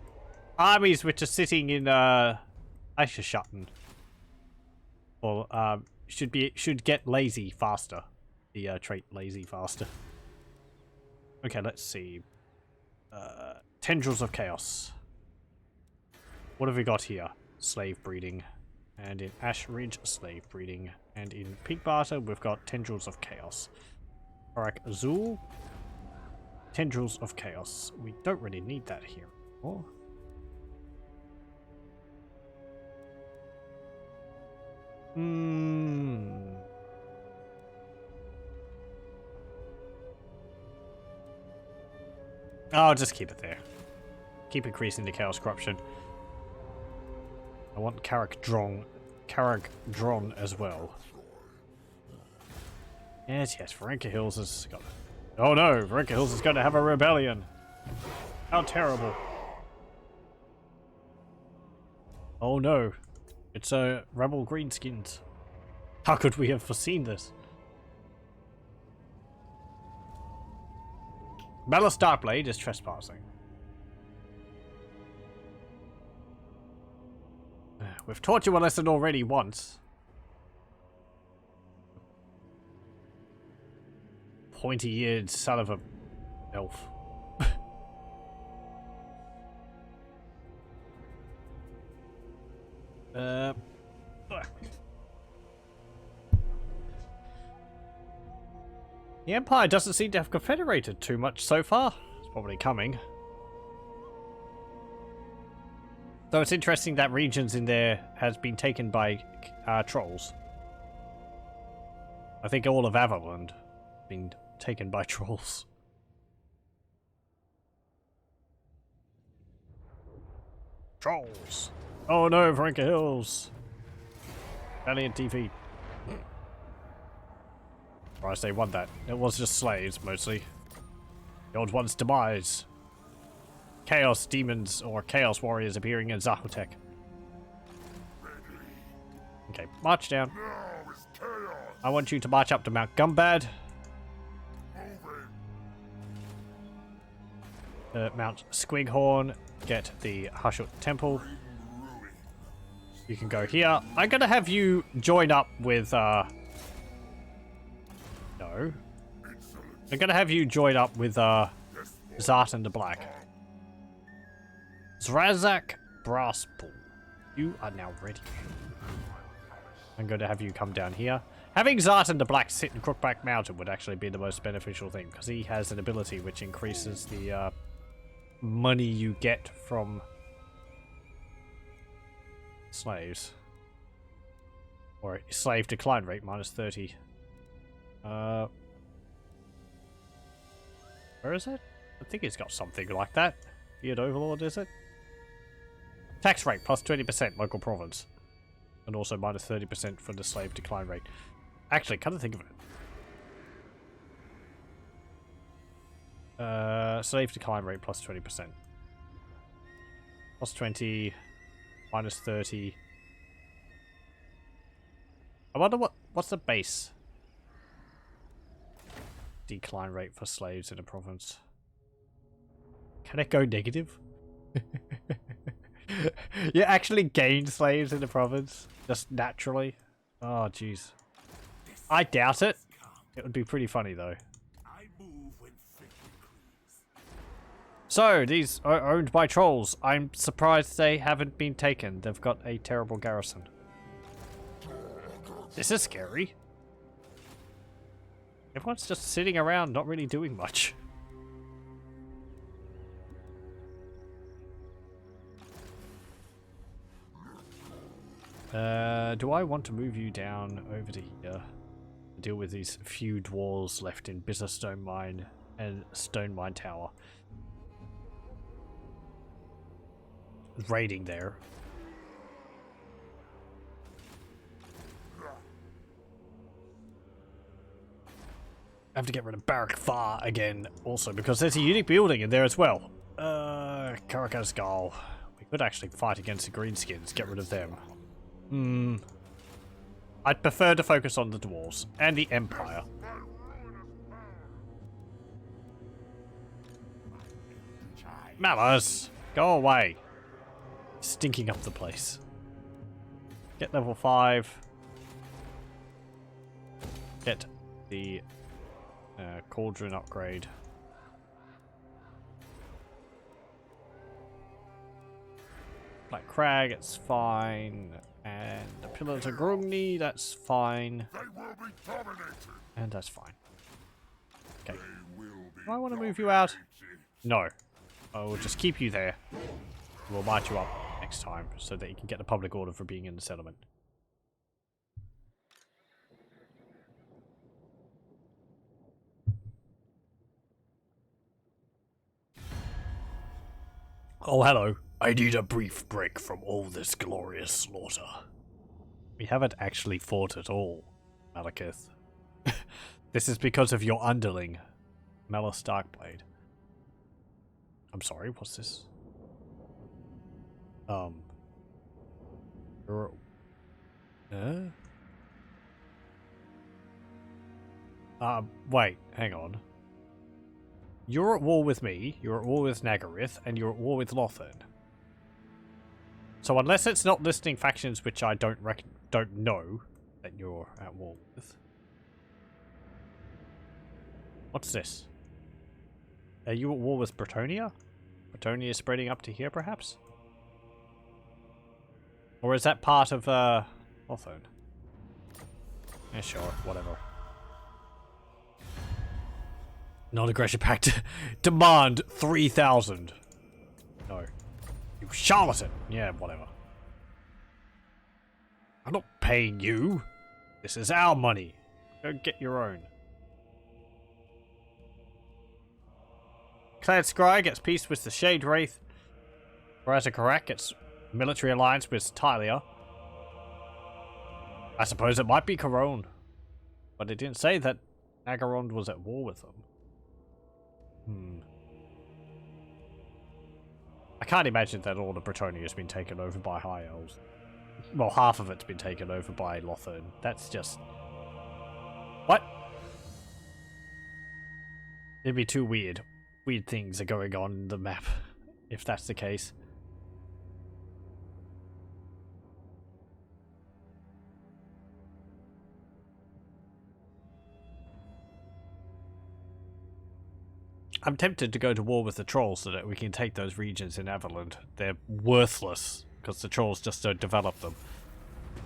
[SPEAKER 1] armies which are sitting in Isashutton or should get lazy faster. The trait lazy faster. Okay, let's see. Tendrils of Chaos. What have we got here? Slave breeding. And in Ash Ridge, slave breeding. And in Pig Barter, we've got Tendrils of Chaos. Karak-Azul. Tendrils of Chaos. We don't really need that here anymore. I'll just keep it there. Keep increasing the Chaos Corruption. I want Karak-Dron as well. Yes, Varenka Hills has got... Oh no, Varenka Hills is going to have a rebellion. How terrible. Oh no. It's rebel greenskins. How could we have foreseen this? Malus Darkblade is trespassing. We've taught you a lesson already once. Pointy-eared son of a elf. The Empire doesn't seem to have confederated too much so far. It's probably coming. Though it's interesting that regions in there has been taken by trolls. I think all of Averland has been taken by trolls. Trolls! Oh no, Varenka Hills! Valiant defeat. Christ, they won that. It was just slaves, mostly. The old one's demise. Chaos demons or chaos warriors appearing in Zahotek. Okay, march down. I want you to march up to Mount Gumbad. Mount Squighorn. Get the Hushut Temple. You can go here. I'm gonna have you join up with, No. I'm gonna have you join up with, Zart and the Black. Zrazak Brasspool. You are now ready. I'm going to have you come down here. Having Zartan the Black sit in Crookback Mountain would actually be the most beneficial thing, because he has an ability which increases the money you get from slaves. Or slave decline rate, minus 30. Where is it? I think it's got something like that. Beard Overlord, is it? Tax rate, plus 20%, local province. And also minus 30% for the slave decline rate. Actually, come to think of it. Slave decline rate plus 20%. Plus 20, minus 30. I wonder what's the base decline rate for slaves in a province. Can it go negative? You actually gain slaves in the province just naturally? Oh jeez. I doubt it. It would be pretty funny though. So these are owned by trolls. I'm surprised they haven't been taken. They've got a terrible garrison. This is scary. Everyone's just sitting around, not really doing much. Do I want to move you down over to here? Deal with these few dwarves left in Bitter Stone Mine and Stone Mine Tower. Raiding there. I have to get rid of Barrack Far again, also, because there's a unique building in there as well. Karaz Skull. We could actually fight against the Greenskins, get rid of them. I'd prefer to focus on the dwarves and the Empire. Malice, go away. Stinking up the place. Get level 5. Get the Cauldron upgrade. Black Crag, it's fine. And the Pillar to Grungni, that's fine.
[SPEAKER 2] They will be dominated.
[SPEAKER 1] And that's fine. Okay. Do I want to move you out? No. I will just keep you there. We'll march you up next time so that you can get the public order for being in the settlement. Oh, hello. I need a brief break from all this glorious slaughter. We haven't actually fought at all, Malekith. This is because of your underling, Malus Darkblade. I'm sorry, what's this? Wait, hang on. You're at war with me, you're at war with Naggarith, and you're at war with Lothern. So unless it's not listing factions which I don't know that you're at war with. What's this? Are you at war with Bretonia? Bretonia is spreading up to here, perhaps? Or is that part of, Lothern? Yeah, sure, whatever. Non-aggression pact. Demand 3,000. No. You charlatan. Yeah, whatever. I'm not paying you. This is our money. Go get your own. Clan Scry gets peace with the Shade Wraith. Karaz-A-Karak gets military alliance with Tylia. I suppose it might be Caron. But it didn't say that Naggrund was at war with them. I can't imagine that all of Bretonia has been taken over by High Elves. Well, half of it's been taken over by Lothern. That's just... What? It'd be too weird. Weird things are going on in the map, if that's the case. I'm tempted to go to war with the trolls so that we can take those regions in Everland. They're worthless, because the trolls just don't develop them.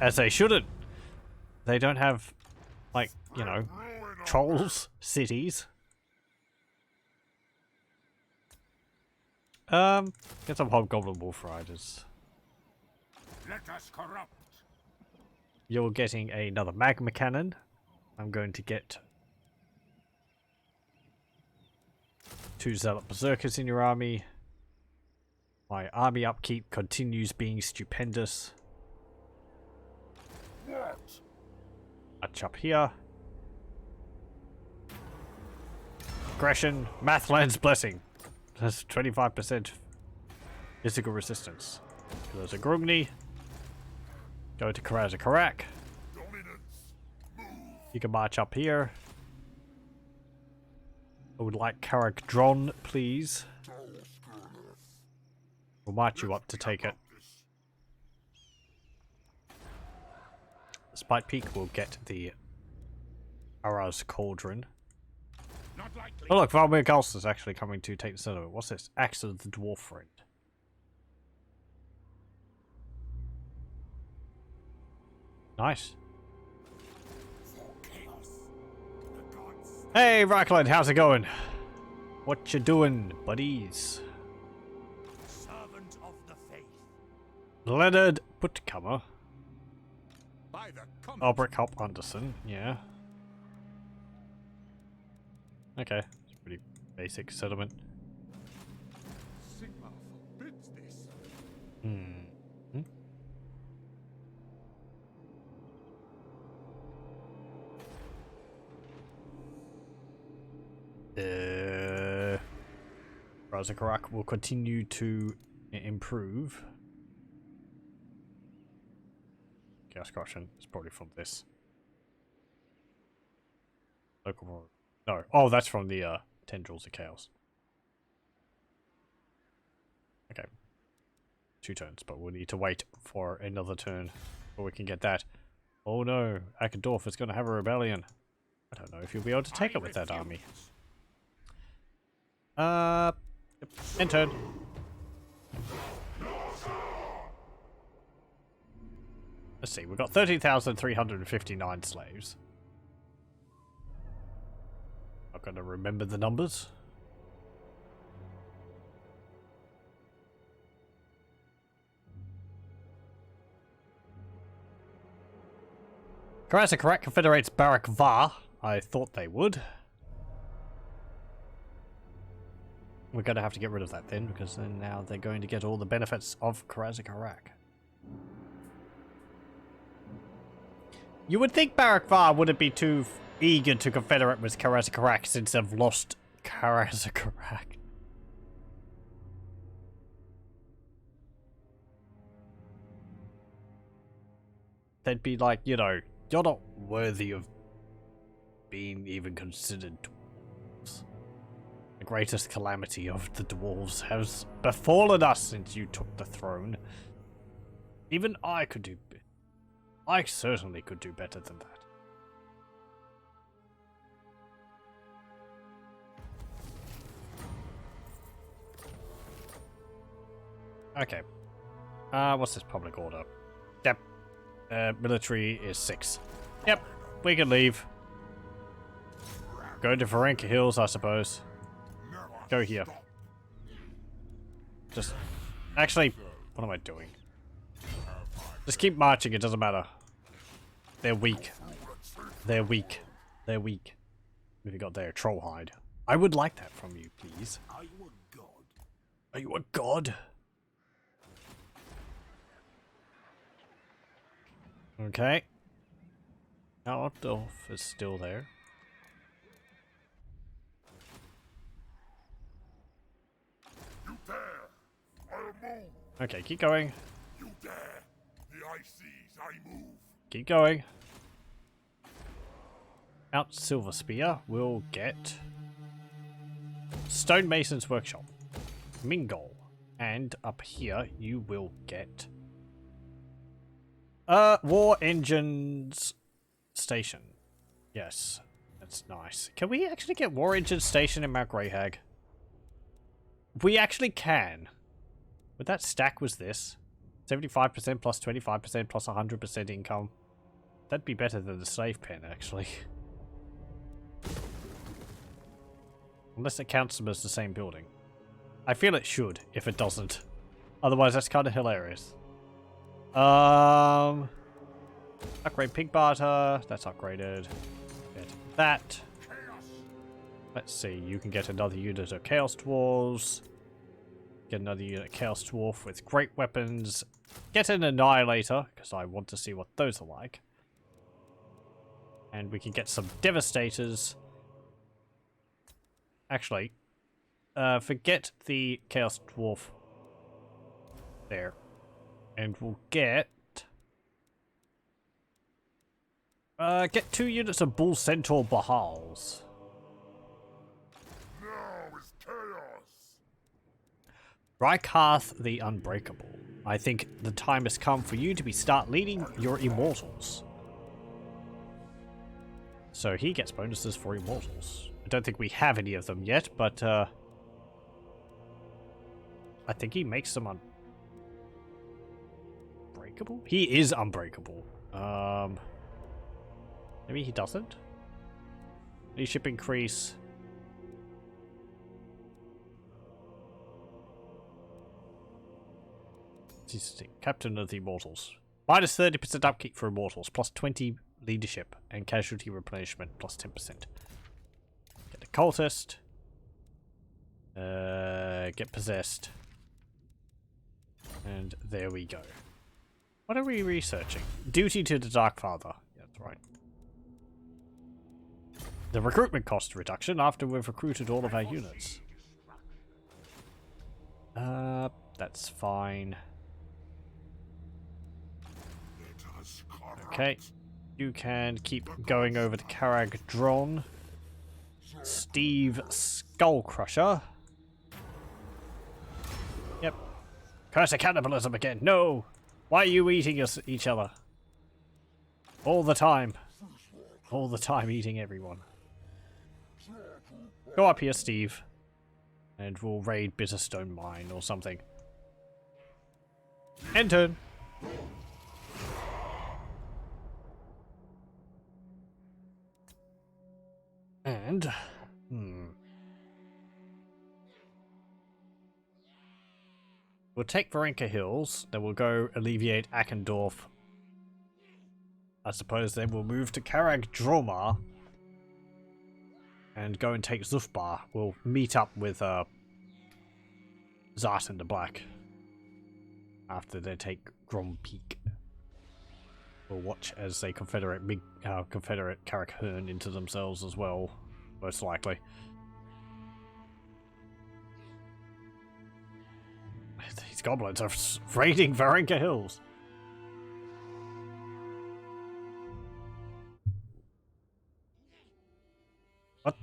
[SPEAKER 1] As they shouldn't. They don't have, like, you know, trolls cities. Get some hobgoblin wolf riders.
[SPEAKER 2] Let us corrupt.
[SPEAKER 1] You're getting another magma cannon. I'm going to get 2 zealot berserkers in your army. My army upkeep continues being stupendous.
[SPEAKER 2] What?
[SPEAKER 1] Match up here. Aggression, Mathland's blessing. That's 25% physical resistance. There's a Grugni. Go to Karaz-A-Karak.
[SPEAKER 2] Dominance. Move.
[SPEAKER 1] You can march up here. I would like Karak-Dron, please. We'll march you up to take it. Spite Peak will get the Araz Cauldron.
[SPEAKER 2] Not likely.
[SPEAKER 1] Oh look, Valmir Gulst is actually coming to take the center. What's this? Axe of the Dwarf Friend. Nice. Hey, Rockland, how's it going? What you doing, buddies?
[SPEAKER 2] Servant of the faith.
[SPEAKER 1] Leonard Puttkammer.
[SPEAKER 2] By the
[SPEAKER 1] Albrecht Hop Anderson, yeah. Okay, it's a pretty basic settlement.
[SPEAKER 2] Sigma forbids this.
[SPEAKER 1] Karaz-A-Karak will continue to improve. Chaos Corruption is probably from this. Local. No. Oh, that's from the Tendrils of Chaos. Okay. 2 turns, but we'll need to wait for another turn before we can get that. Oh no, Akadorf is going to have a rebellion. I don't know if you'll be able to take it with that army. Yep. End turn. Let's see, we've got 13,359 slaves. I'm going to remember the numbers. Karaz-A-Karak confederates Barak Var. I thought they would. We're going to have to get rid of that then, because then now they're going to get all the benefits of Karaz-A-Karak. You would think Barak Var wouldn't be too eager to confederate with Karaz-A-Karak since they've lost Karaz-A-Karak. They'd be like, you know, you're not worthy of being even considered dwarves. The greatest calamity of the dwarves has befallen us since you took the throne. Even I could do... I certainly could do better than that. Okay. What's this public order? Yep. Military is 6. Yep. We can leave. Go to Varenka Hills, I suppose. Go here. Just... Actually, what am I doing? Just keep marching, it doesn't matter. They're weak. They're weak. They're weak. What have you got there? Trollhide. I would like that from you, please.
[SPEAKER 2] Are you a god?
[SPEAKER 1] Are you a god? Okay. Dwarf is still there.
[SPEAKER 2] You dare! I'll move!
[SPEAKER 1] Okay, keep going.
[SPEAKER 2] You dare! The eye sees, I move!
[SPEAKER 1] Keep going. Out Silver Spear will get Stonemason's Workshop, Mingol, and up here you will get War Engines Station. Yes, that's nice. Can we actually get War Engine Station in Mount Greyhag? We actually can. But that stack was this. 75% plus 25% plus 100% income. That'd be better than the slave pen, actually. Unless it counts them as the same building. I feel it should, if it doesn't. Otherwise, that's kind of hilarious. Upgrade pig barter. That's upgraded. Get that. Let's see. You can get another unit of Chaos Dwarves. Get another unit of Chaos Dwarf with great weapons. Get an Annihilator, because I want to see what those are like. And we can get some Devastators. Actually, forget the Chaos Dwarf there. And we'll get 2 units of Bull Centaur Bahals.
[SPEAKER 2] Now is chaos.
[SPEAKER 1] Rykarth the Unbreakable. I think the time has come for you to start leading your Immortals. So he gets bonuses for Immortals. I don't think we have any of them yet, but I think he makes them unbreakable? He is unbreakable. Maybe he doesn't? Leadership increase. He's Captain of the Immortals. Minus 30% upkeep for Immortals, plus 20 leadership and casualty replenishment, plus 10%. Get a cultist. Get possessed. And there we go. What are we researching? Duty to the Dark Father. Yeah, that's right. The recruitment cost reduction after we've recruited all of our units. That's fine. Okay. You can keep going over to Karak-A-Karak. Steve Skullcrusher. Yep. Curse of cannibalism again. No! Why are you eating each other? All the time. All the time eating everyone. Go up here, Steve. And we'll raid Bitterstone Mine or something. End turn. And... We'll take Varenka Hills, then we'll go alleviate Akendorf. I suppose then we'll move to Karag-Dromar and go and take Zufbar. We'll meet up with Zart and the Black after they take Grom Peak. We'll watch as they Confederate Karak-Hern into themselves as well, most likely. These goblins are raiding Varenka Hills. What?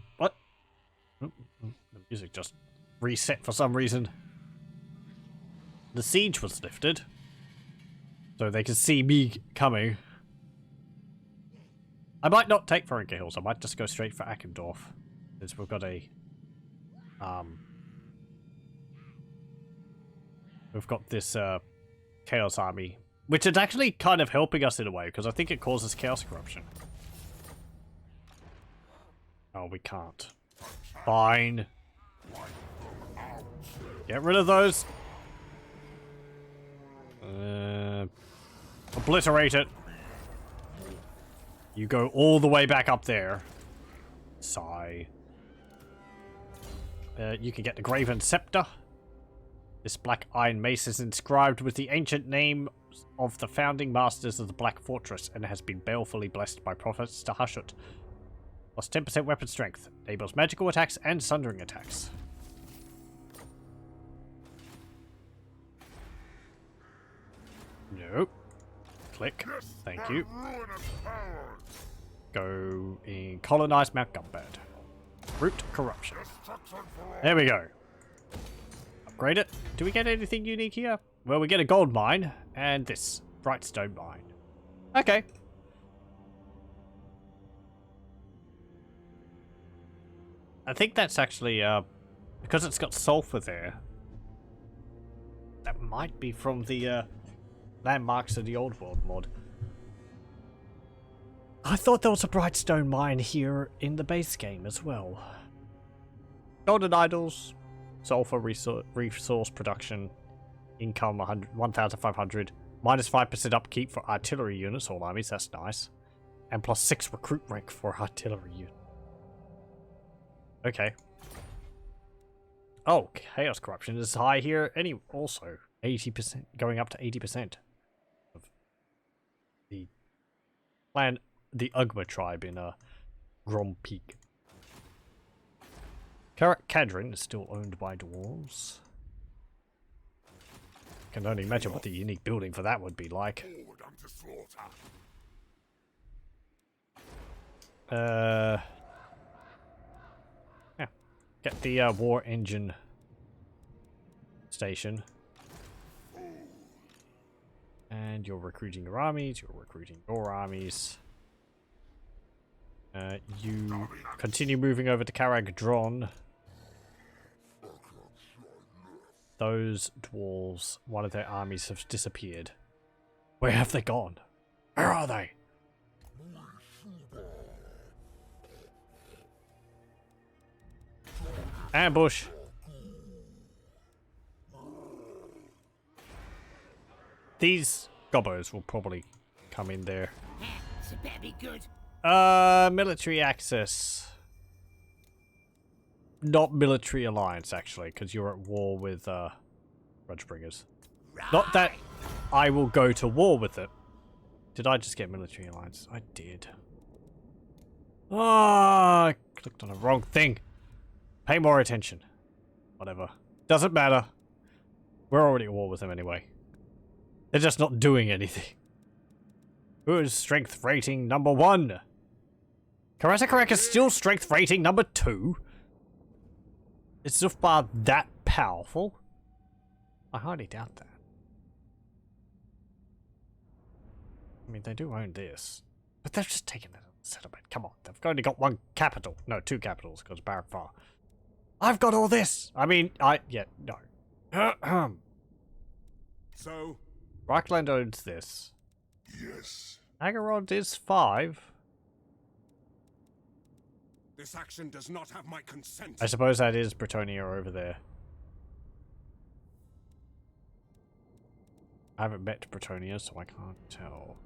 [SPEAKER 1] The music just reset for some reason. The siege was lifted, so they can see me coming. I might not take Varenka Hills. I might just go straight for Akendorf, since we've got a we've got this Chaos Army, which is actually kind of helping us in a way, because I think it causes Chaos Corruption. Oh, we can't. Fine. Get rid of those. Obliterate it. You go all the way back up there. Sigh. You can get the Graven Scepter. This black iron mace is inscribed with the ancient name of the founding masters of the Black Fortress and has been balefully blessed by prophets to hush it. Plus 10% weapon strength. Enables magical attacks and sundering attacks. Nope. Click. Thank you. Go in colonize Mount Gumbad. Root corruption. There we go. Upgrade it. Do we get anything unique here? Well, we get a gold mine and this Brightstone mine. Okay. I think that's actually because it's got sulfur there. That might be from the landmarks of the old world mod. I thought there was a bright stone mine here in the base game as well. Golden idols, sulfur resource production, income 1,500, minus 5% upkeep for artillery units, all armies, that's nice. And plus 6 recruit rank for artillery unit. Okay. Oh, chaos corruption is high here. Also 80%, going up to 80% of the clan, the Ugma tribe in Grom Peak. Karak-Kadrin is still owned by dwarves. Can only imagine what the unique building for that would be like. Yeah. Get the war engine station. And you're recruiting your armies, you're recruiting your armies. You continue moving over to Karak-Dron. Those dwarves, one of their armies have disappeared. Where have they gone? Where are they? Ambush! These gobbos will probably come in there. Military access. Not military alliance, actually, because you're at war with, Grudgebringers. Right. Not that I will go to war with it. Did I just get military alliance? I did. Oh, I clicked on the wrong thing. Pay more attention. Whatever. Doesn't matter. We're already at war with them anyway. They're just not doing anything. Who is strength rating number 1? Karaz-A-Karak is still strength rating number 2? Is Zufbar that powerful? I highly doubt that. I mean, they do own this. But they've just taken it as a settlement. Come on, they've only got 1 capital. No, 2 capitals, because Barak-Var. I've got all this! I mean, yeah, no.
[SPEAKER 2] So?
[SPEAKER 1] Reichland owns this.
[SPEAKER 2] Yes.
[SPEAKER 1] Naggrund is 5.
[SPEAKER 2] This action does not have my consent.
[SPEAKER 1] I suppose that is Bretonia over there. I haven't met Bretonia, so I can't tell.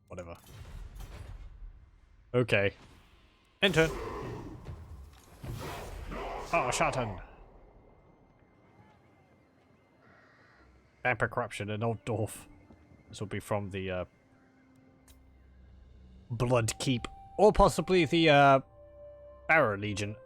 [SPEAKER 1] Whatever. Okay. Enter. Oh, Shartan. Vampire corruption and old dwarf. This will be from the Blood Keep, or possibly the Barrow Legion.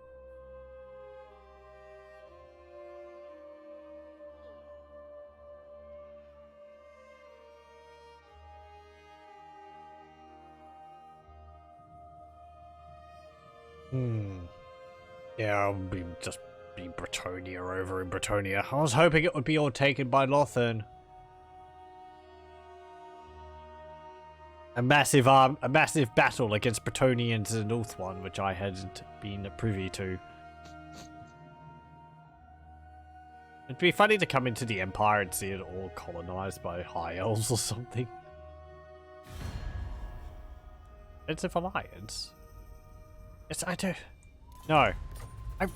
[SPEAKER 1] Yeah, I'll just be Bretonia over in Bretonia. I was hoping it would be all taken by Lothern. A massive battle against Bretonians in the North one, which I hadn't been privy to. It'd be funny to come into the Empire and see it all colonized by High Elves or something. It's an alliance. Yes, I do. No.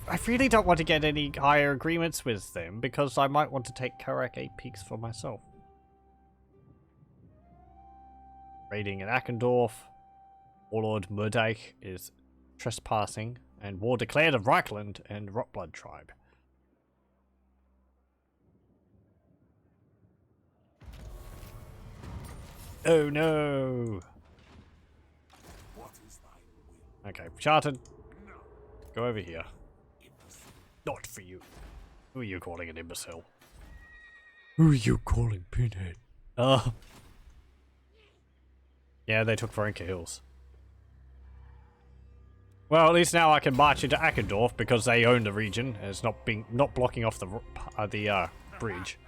[SPEAKER 1] I really don't want to get any higher agreements with them, because I might want to take Karak 8 Peaks for myself. Raiding in Akendorf. Warlord Murdaich is trespassing, and war declared of Reichland and Rotblood tribe. Oh no! Okay, Shartan, go over here. Not for you. Who are you calling an imbecile? Who are you calling Pinhead? Yeah, they took Varenka Hills. Well, at least now I can march into Akendorf because they own the region and it's not blocking off the bridge.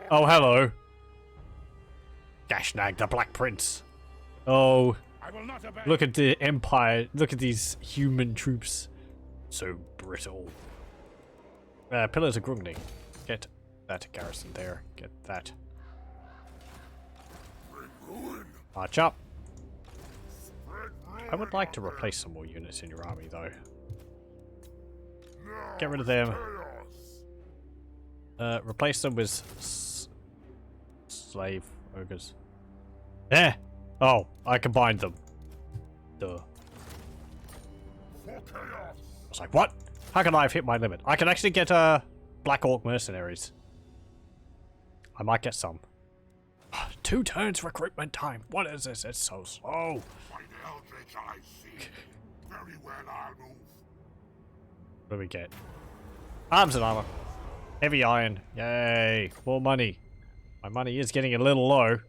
[SPEAKER 1] Oh, hello. Gashnag, the Black Prince. Oh, look at the Empire. Look at these human troops. So brittle. Pillars of Grungning. Get that garrison there. Get that. March up. I would like to replace some more units in your army, though. Get rid of them. Replace them with slave ogres. Eh! Oh, I combined them. Duh. I was like, what? How can I have hit my limit? I can actually get Black Orc mercenaries. I might get some. 2 turns recruitment time. What is this? It's so slow.
[SPEAKER 2] By the eldritch I see. Very well, I'll move.
[SPEAKER 1] What do we get? Arms and armor. Heavy iron. Yay. More money. My money is getting a little low.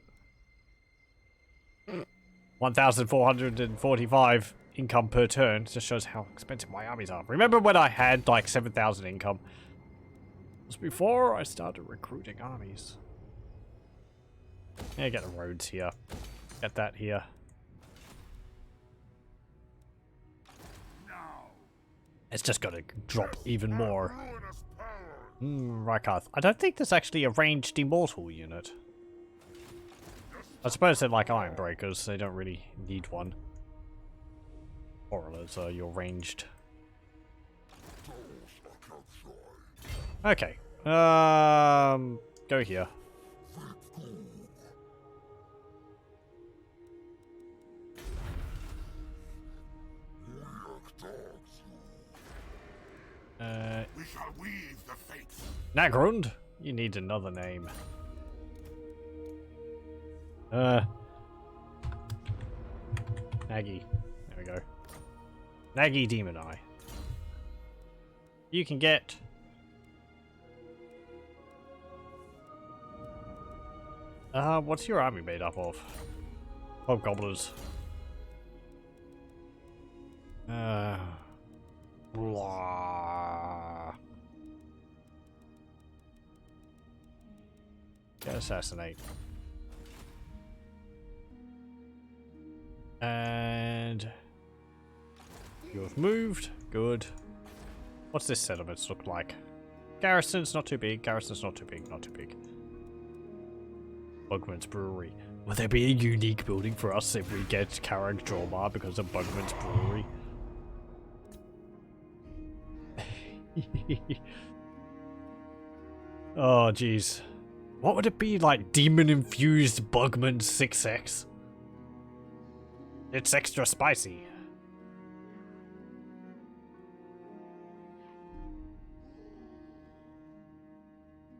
[SPEAKER 1] 1,445 income per turn. Just shows how expensive my armies are. Remember when I had like 7,000 income? It was before I started recruiting armies. Yeah, get the roads here. Get that here. It's just gonna drop even more. Rykarth. I don't think there's actually a ranged immortal unit. I suppose they're like iron breakers, they don't really need one. Horrors are your ranged. Okay. Go here.
[SPEAKER 2] We shall weave the fates.
[SPEAKER 1] Naggrund? You need another name. Naggy. There we go. Naggy Demon Eye. You can get... what's your army made up of? Hobgoblins. Blah. Get assassinate. And you have moved. Good. What's this settlements look like? Garrison's not too big. Garrison's not too big. Not too big. Bugman's Brewery. Will there be a unique building for us if we get Karak-A-Karak because of Bugman's Brewery? Oh, jeez. What would it be like? Demon-infused Bugman 6X? It's extra spicy.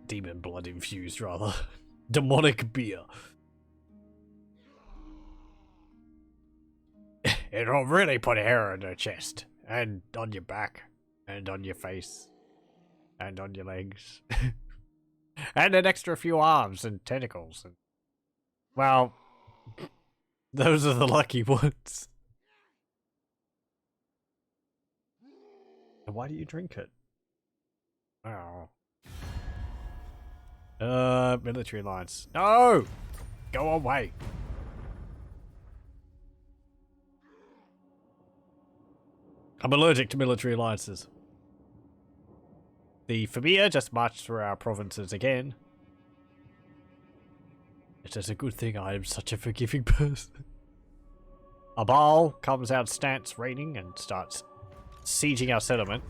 [SPEAKER 1] Demon blood infused, rather. Demonic beer. It'll really put hair on your chest. And on your back. And on your face. And on your legs. And an extra few arms and tentacles. And, well, those are the lucky ones. And why do you drink it? Oh. Military alliance. No! Go away. I'm allergic to military alliances. The Famia just marched through our provinces again. It is a good thing I am such a forgiving person. Abal comes out stance raining and starts sieging our settlement.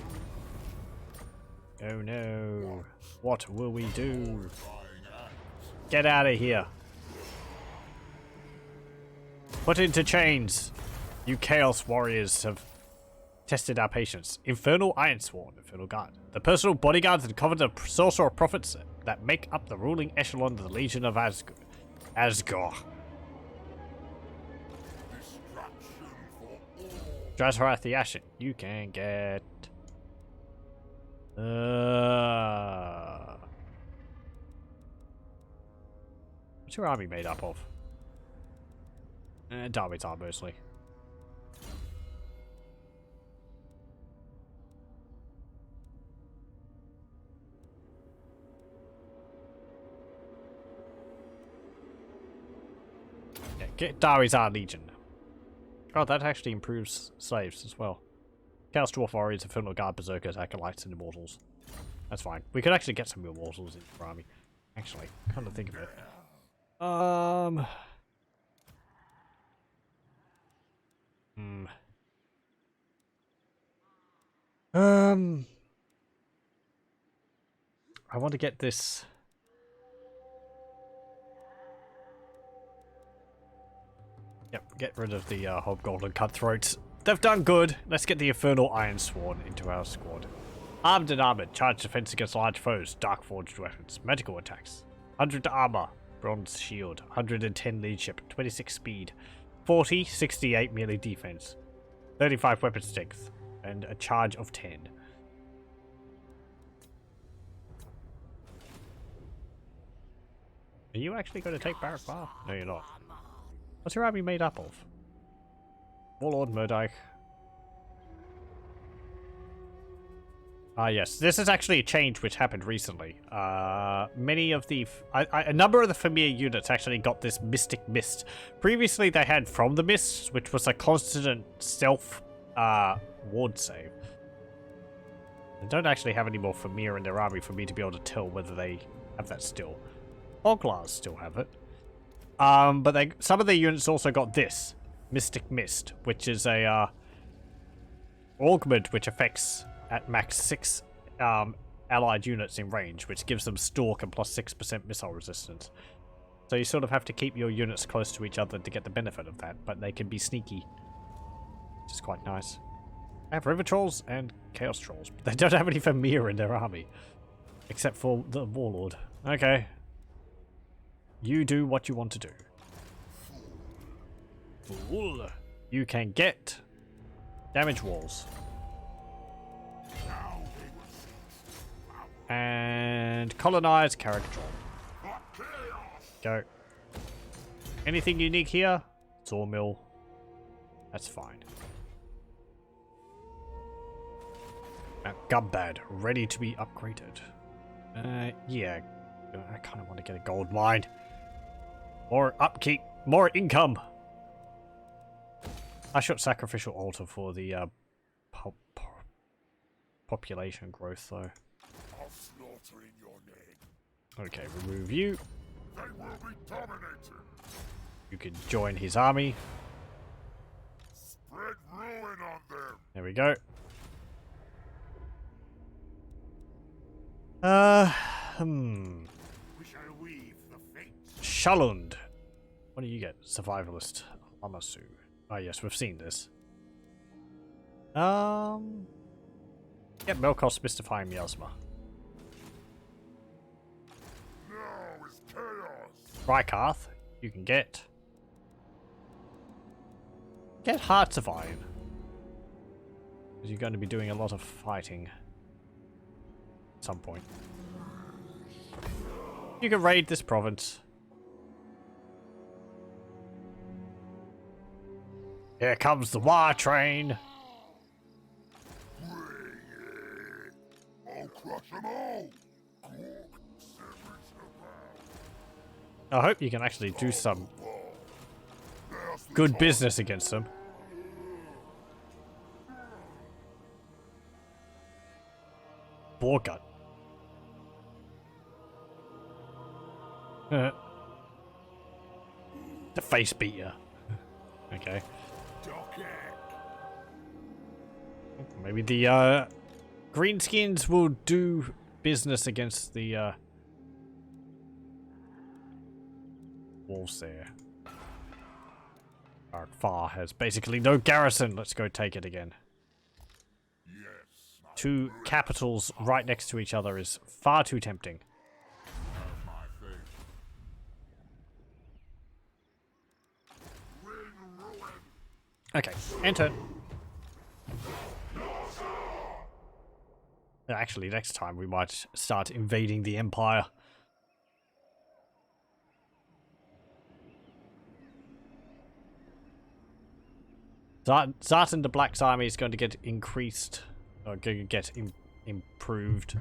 [SPEAKER 1] Oh no. What will we do? Get out of here. Put into chains. You Chaos Warriors have tested our patience. Infernal Ironsworn, Infernal Guard. The personal bodyguards and covered the sorcerer prophets that make up the ruling echelon of the Legion of Asgore. Drazharath the Ashen. You can get... What's your army made up of? Dawi Zharr mostly. Yeah, get Dawi Zharr Legion. Oh, that actually improves slaves as well. Chaos Dwarf Warriors, Infernal Guard, Berserkers, Acolytes, and Immortals. That's fine. We could actually get some Immortals in your army. Actually, come to think of it. Hmm. I want to get this. Yep, get rid of the Hobgoblin Cutthroats. They've done good. Let's get the Infernal Ironsworn into our squad. Armed and armored, charge defense against large foes, dark forged weapons, medical attacks. 100 armor, bronze shield, 110 leadership, 26 speed, 40, 68 melee defense, 35 weapon strength, and a charge of 10. Are you actually going to take Barrack Bar? No, you're not. What's your army made up of? Warlord, Murdoch. Yes, this is actually a change which happened recently. Many of the... a number of the familiar units actually got this Mystic Mist. Previously they had From the Mist, which was a constant stealth ward save. They don't actually have any more Familiar in their army for me to be able to tell whether they have that still. Oglars still have it. But some of their units also got this. Mystic Mist, which is a augment which affects at max 6 allied units in range, which gives them stalk and plus 6% missile resistance. So you sort of have to keep your units close to each other to get the benefit of that, but they can be sneaky, which is quite nice. I have River Trolls and Chaos Trolls, but they don't have any Familiar in their army, except for the Warlord. Okay. You do what you want to do. Fool. You can get damage walls. And colonize Karak. Go. Anything unique here? Sawmill. That's fine. Gubbad, ready to be upgraded. Yeah. I kind of want to get a gold mine. More upkeep. More income. I shot sacrificial altar for the population growth though. Okay, remove you.
[SPEAKER 2] They will be dominated.
[SPEAKER 1] You can join his army.
[SPEAKER 2] Spread ruin on them.
[SPEAKER 1] There we go.
[SPEAKER 2] We shall weave the fates.
[SPEAKER 1] Shalund. What do you get? Survivalist. Amasu. Oh yes, we've seen this. Get Melkos Mystifying Miasma.
[SPEAKER 2] Now is chaos.
[SPEAKER 1] Rykarth. You can get Hearts of Iron. Because you're going to be doing a lot of fighting at some point. You can raid this province. Here comes the war train.
[SPEAKER 2] I'll crush them all.
[SPEAKER 1] I hope you can actually do some good business against them. Boargut. The face beater. Okay. Maybe the greenskins will do business against the wolves there. Far has basically no garrison. Let's go take it again.
[SPEAKER 2] Yes.
[SPEAKER 1] Two capitals right next to each other is far too tempting. Okay, enter. Actually, next time we might start invading the Empire. Zartan the Black's army is going to get increased, or going to get improved.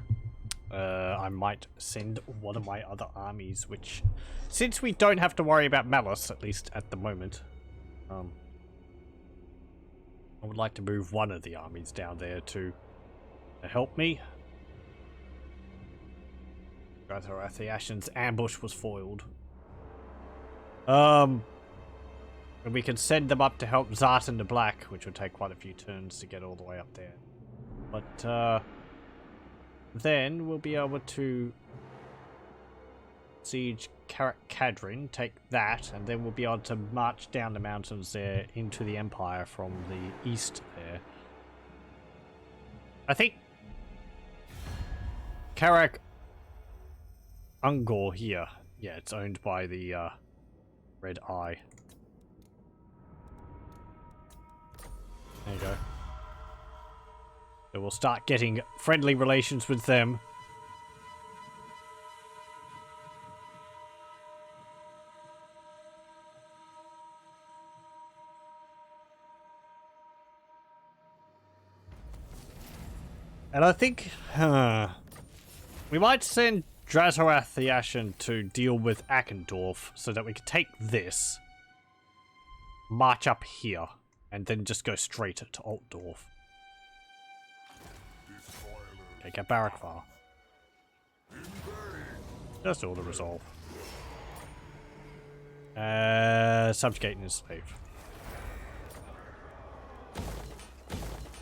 [SPEAKER 1] I might send one of my other armies, which, since we don't have to worry about Malice, at least at the moment, I would like to move one of the armies down there to help me. Karaz-A-Karak's ambush was foiled. And we can send them up to help Zart in the Black, which will take quite a few turns to get all the way up there. But then we'll be able to siege Karak-A-Karak, take that, and then we'll be able to march down the mountains there into the Empire from the east there. I think Karak-Ungor here. Yeah, it's owned by the Red Eye. There you go. So we'll start getting friendly relations with them. And I think we might send Drazhoath the Ashen to deal with Akendorf so that we can take this, march up here, and then just go straight to Altdorf. Okay, get Barakvar. Just all the resolve. Subjugate and enslave.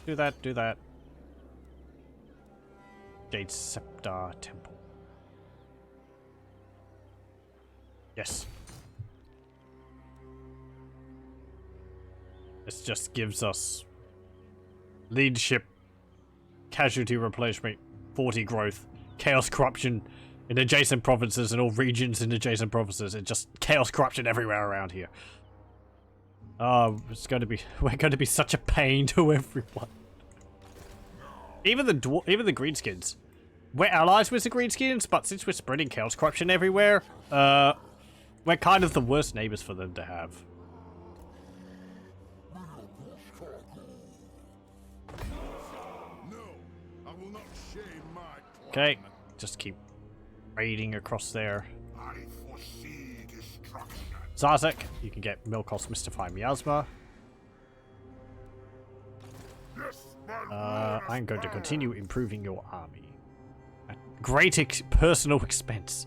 [SPEAKER 1] Do that, do that. Jade Scepter Temple. Yes. This just gives us leadership, casualty replacement, 40 growth, chaos corruption in adjacent provinces and all regions in adjacent provinces. It's just chaos corruption everywhere around here. Oh, it's going to be, we're going to be such a pain to everyone. Even the greenskins. We're allies with the greenskins, but since we're spreading chaos corruption everywhere, we're kind of the worst neighbors for them to have. Okay, just keep raiding across there. Zarzek, you can get Milkos Mystify Miasma. I'm going to continue improving your army. At great personal expense.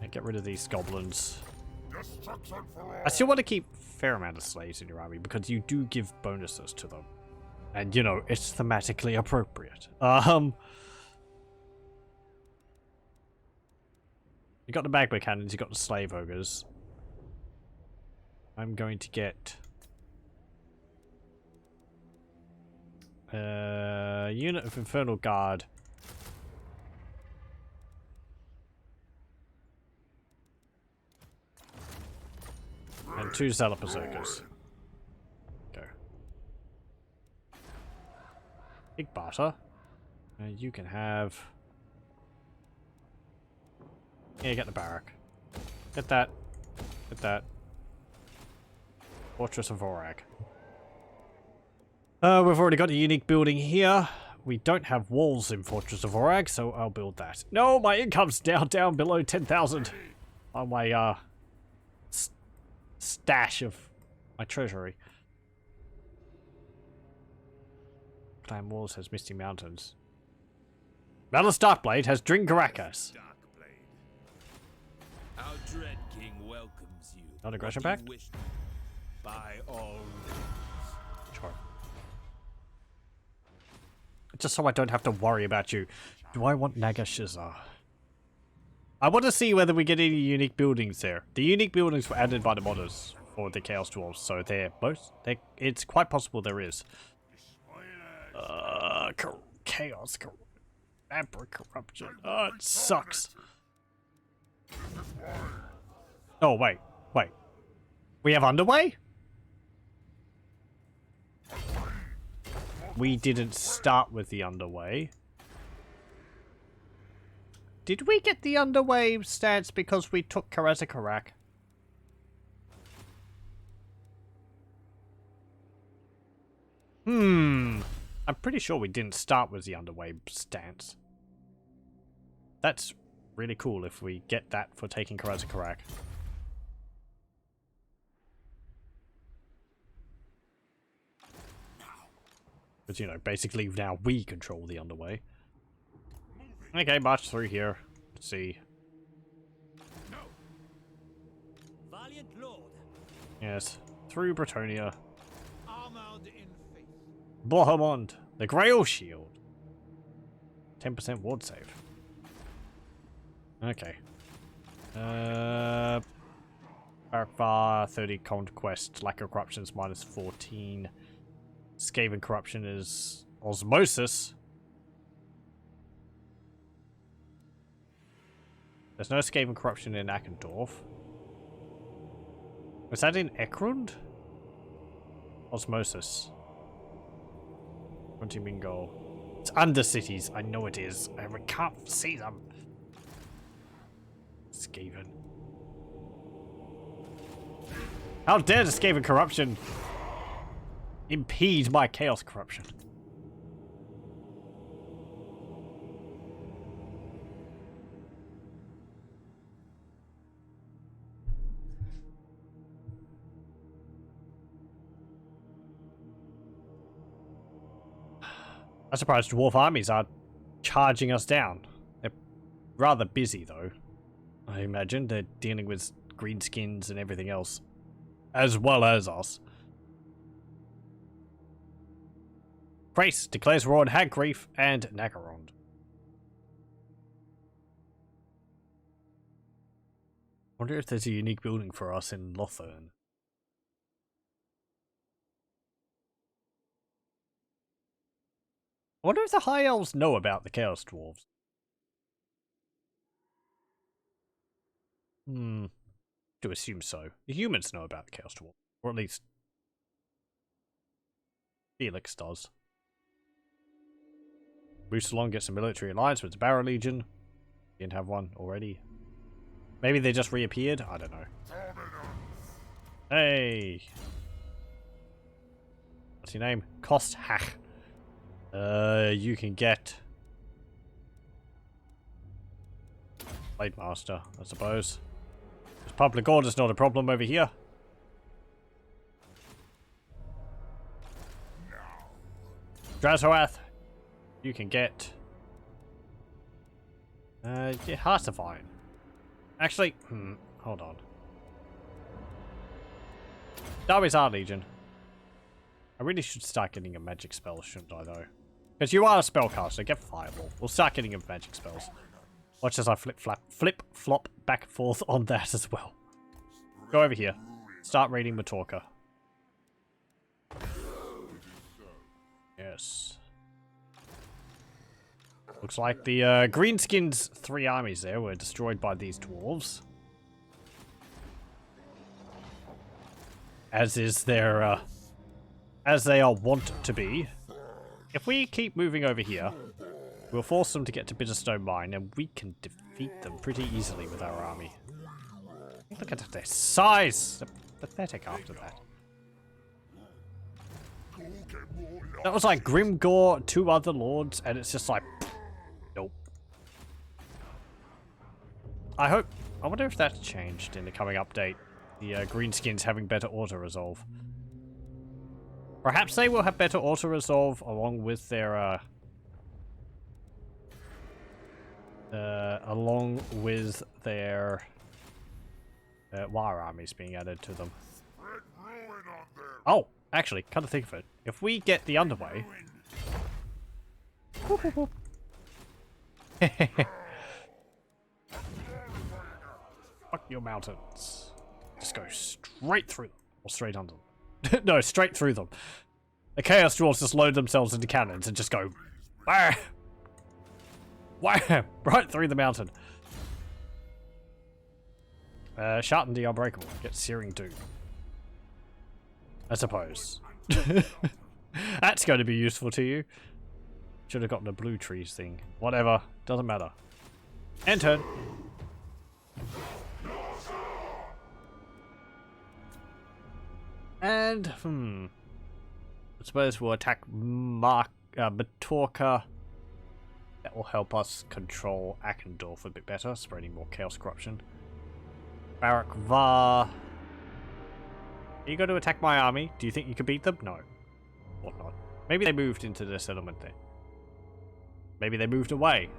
[SPEAKER 1] And get rid of these goblins. I still want to keep a fair amount of slaves in your army because you do give bonuses to them. And, you know, it's thematically appropriate. You got the Magma Cannons, you got the Slave Ogres. I'm going to get unit of Infernal Guard. And 2 Zealot Berserkers. Go. Big Barter. You can have... Yeah, get the barrack. Get that. Get that. Fortress of Vorag. We've already got a unique building here. We don't have walls in Fortress of Vorag, so I'll build that. No, my income's down below 10,000 on my stash of my treasury. Clan Walls has Misty Mountains. Malus Darkblade has Dringarakas.
[SPEAKER 3] Our dread king welcomes you.
[SPEAKER 1] Not aggression pact?
[SPEAKER 3] By all.
[SPEAKER 1] Sure. Just so I don't have to worry about you. Do I want Nagashizar? I want to see whether we get any unique buildings there. The unique buildings were added by the modders for the Chaos Dwarfs, so it's quite possible there is. Chaos, fabric corruption. Oh, it sucks. Oh, wait. We have Underway? We didn't start with the Underway. Did we get the Underway stance because we took Karaz-A-Karak? I'm pretty sure we didn't start with the Underway stance. That's really cool if we get that for taking Karaz-A-Karak. Because, you know, basically now we control the Underway. Okay, march through here. Let's see.
[SPEAKER 3] No. Valiant Lord,
[SPEAKER 1] Yes. Through Bretonia.
[SPEAKER 3] Armored in faith.
[SPEAKER 1] Bohemond. The Grail Shield. 10% ward save. Okay. Barakvar, 30 conquest. Lack of corruption is minus 14. Skaven corruption is osmosis. There's no Skaven corruption in Akendorf. Was that in Ekrund? Osmosis. 20 Mingo. It's under cities. I know it is. I can't see them. Skaven. How dare the Skaven corruption impede my chaos corruption? I'm surprised dwarf armies are charging us down. They're rather busy though. I imagine they're dealing with greenskins and everything else. As well as us. Grace declares war on Hagreef and Naggrund. Wonder if there's a unique building for us in Lothern. I wonder if the High Elves know about the Chaos Dwarves. To assume so. The humans know about the Chaos Dwarf. Or at least Felix does. Moussalon gets a military alliance with the Barrow Legion. Didn't have one already. Maybe they just reappeared? I don't know. Hey! What's your name? Kosthach. You can get Blade Master, I suppose. Public order's not a problem over here. Drazoath, you can get yeah, Hearthifying. Actually, hold on. Dawi Zharr Legion. I really should start getting a magic spell, shouldn't I, though? Because you are a spellcaster, get Fireball. We'll start getting a magic spells. Watch as I flip-flop back and forth on that as well. Go over here. Start reading Matorka. Yes. Looks like the Greenskins' 3 armies there were destroyed by these dwarves. As is their, as they are wont to be. If we keep moving over here, we'll force them to get to Bitterstone Mine, and we can defeat them pretty easily with our army. Look at their size! They're pathetic after that. That was like Grimgore, 2 other lords, and it's just like, nope. I wonder if that's changed in the coming update. The Greenskins having better auto-resolve. Perhaps they will have better auto-resolve along with their, War armies being added to them. Oh, actually, come to think of it, if we get the underway... Fuck your mountains. Just go straight through them. Or straight under them. No, straight through them. The Chaos Dwarfs just load themselves into cannons and just go... Wham! Wham! Right through the mountain. Sharten the Unbreakable. Get Searing Doom. I suppose. That's going to be useful to you. Should have gotten a blue trees thing. Whatever. Doesn't matter. End turn. And, I suppose we'll attack Matorka. That will help us control Akendorf a bit better, spreading more chaos corruption. Barakvar. Are you going to attack my army? Do you think you can beat them? No. Or not. Maybe they moved into the settlement there. Maybe they moved away.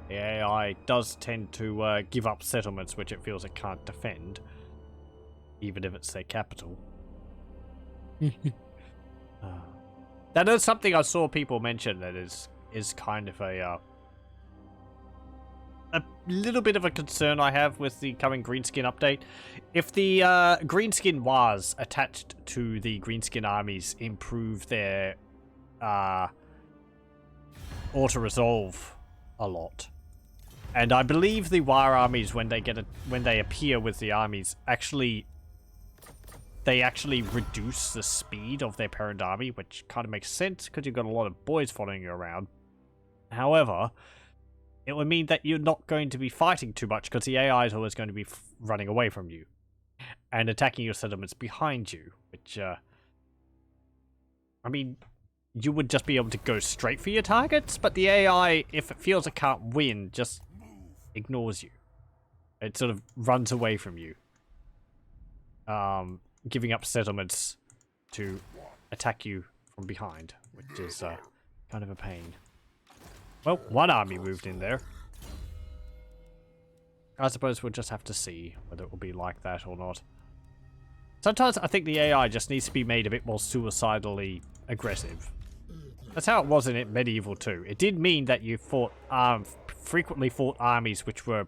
[SPEAKER 1] The AI does tend to give up settlements which it feels it can't defend. even if it's their capital. That is something I saw people mention that is kind of a little bit of a concern I have with the coming greenskin update. If the greenskin was attached to the greenskin armies improve their auto-resolve a lot, and I believe the War armies when they appear with the armies actually reduce the speed of their parent army, which kind of makes sense because you've got a lot of boys following you around. However, it would mean that you're not going to be fighting too much because the AI is always going to be running away from you and attacking your settlements behind you, which, I mean, you would just be able to go straight for your targets, but the AI, if it feels it can't win, just ignores you. It sort of runs away from you, giving up settlements to attack you from behind, which is kind of a pain. Well, one army moved in there. I suppose we'll just have to see whether it will be like that or not. Sometimes I think the AI just needs to be made a bit more suicidally aggressive. That's how it was in Medieval too. It did mean that you fought, frequently fought armies which were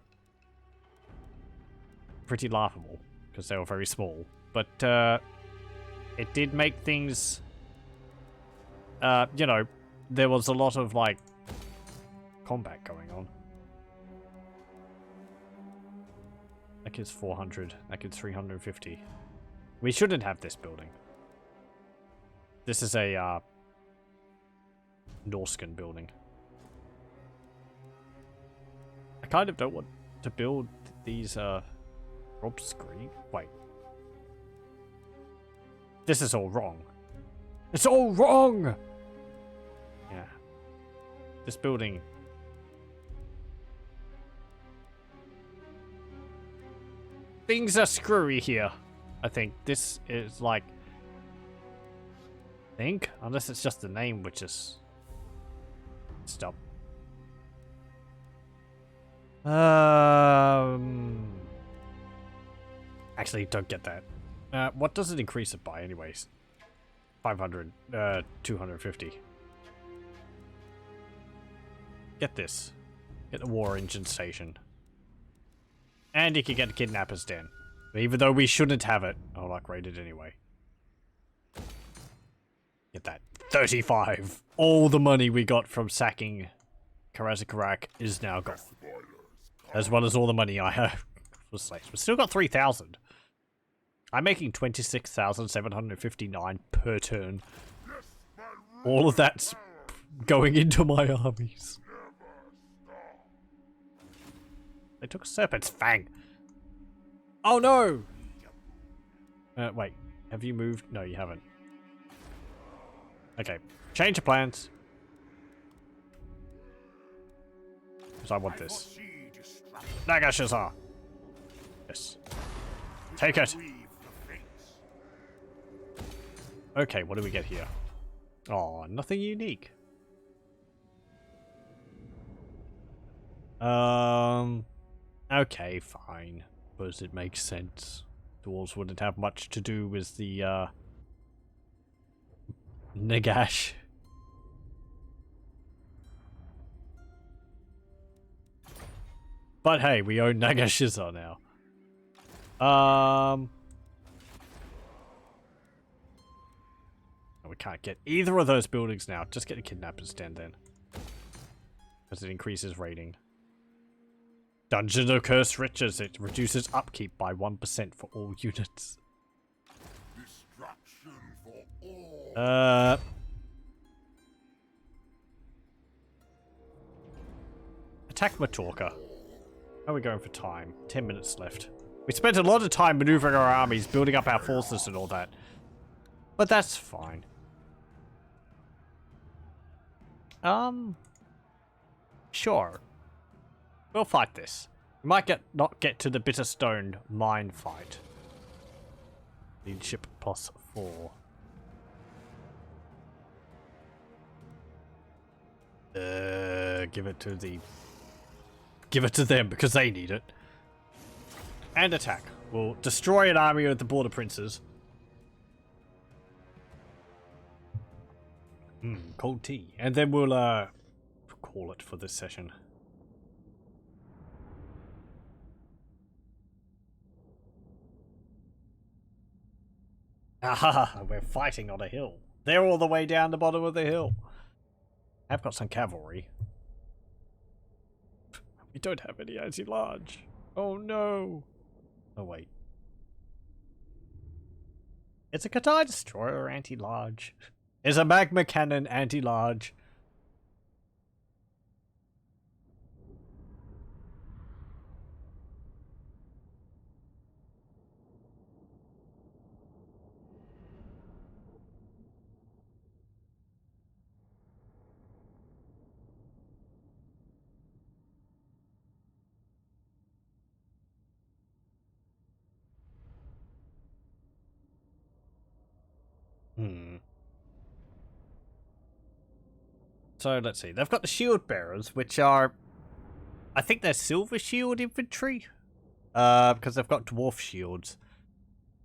[SPEAKER 1] pretty laughable because they were very small. But it did make things, you know, there was a lot of like combat going on. That kid's 400. That kid's 350. We shouldn't have this building. This is a Norscan building. I kind of don't want to build these Rob screen. Wait. This is all wrong. It's all wrong! Yeah. This building. Things are screwy here. I think this is like. Unless it's just the name, which is. Stop. Actually, don't get that. What does it increase it by, anyways? 500. 250. Get this. Get the war engine station. And you can get the kidnapper's den. Even though we shouldn't have it. I'll upgrade it anyway. Get that. 35. All the money we got from sacking Karaz-A-Karak is now gone. As well as all the money I have for slaves. We've still got 3,000. I'm making 26,759 per turn. All of that's going into my armies. They took Serpent's Fang. Oh no! Wait. Have you moved? No, you haven't. Okay. Change of plans. Because I want this. Nagashazar. Yes. Take it. Okay, what do we get here? Oh, nothing unique. Okay, fine. Suppose it makes sense. Dwarves wouldn't have much to do with the, Nagash. But hey, we own Nagashizar now. We can't get either of those buildings now. Just get a kidnapper's den then. Because it increases rating. Dungeon of Cursed Riches. It reduces upkeep by 1% for all units.
[SPEAKER 2] Destruction for all.
[SPEAKER 1] Attack Matorka. How are we going for time? 10 minutes left. We spent a lot of time maneuvering our armies, building up our forces and all that. But that's fine. Sure. We'll fight this. We might not get to the Bitterstone mine fight. Leadership +4. Give it to them because they need it. And attack. We'll destroy an army of the Border Princes. Cold tea. And then we'll, call it for this session. Ah, we're fighting on a hill. They're all the way down the bottom of the hill. I've got some cavalry. We don't have any anti-large. Oh no. Oh wait. It's a Qatar destroyer anti-large. It's a magma cannon anti-large. So let's see. They've got the shield bearers, which are, I think they're silver shield infantry, because they've got dwarf shields,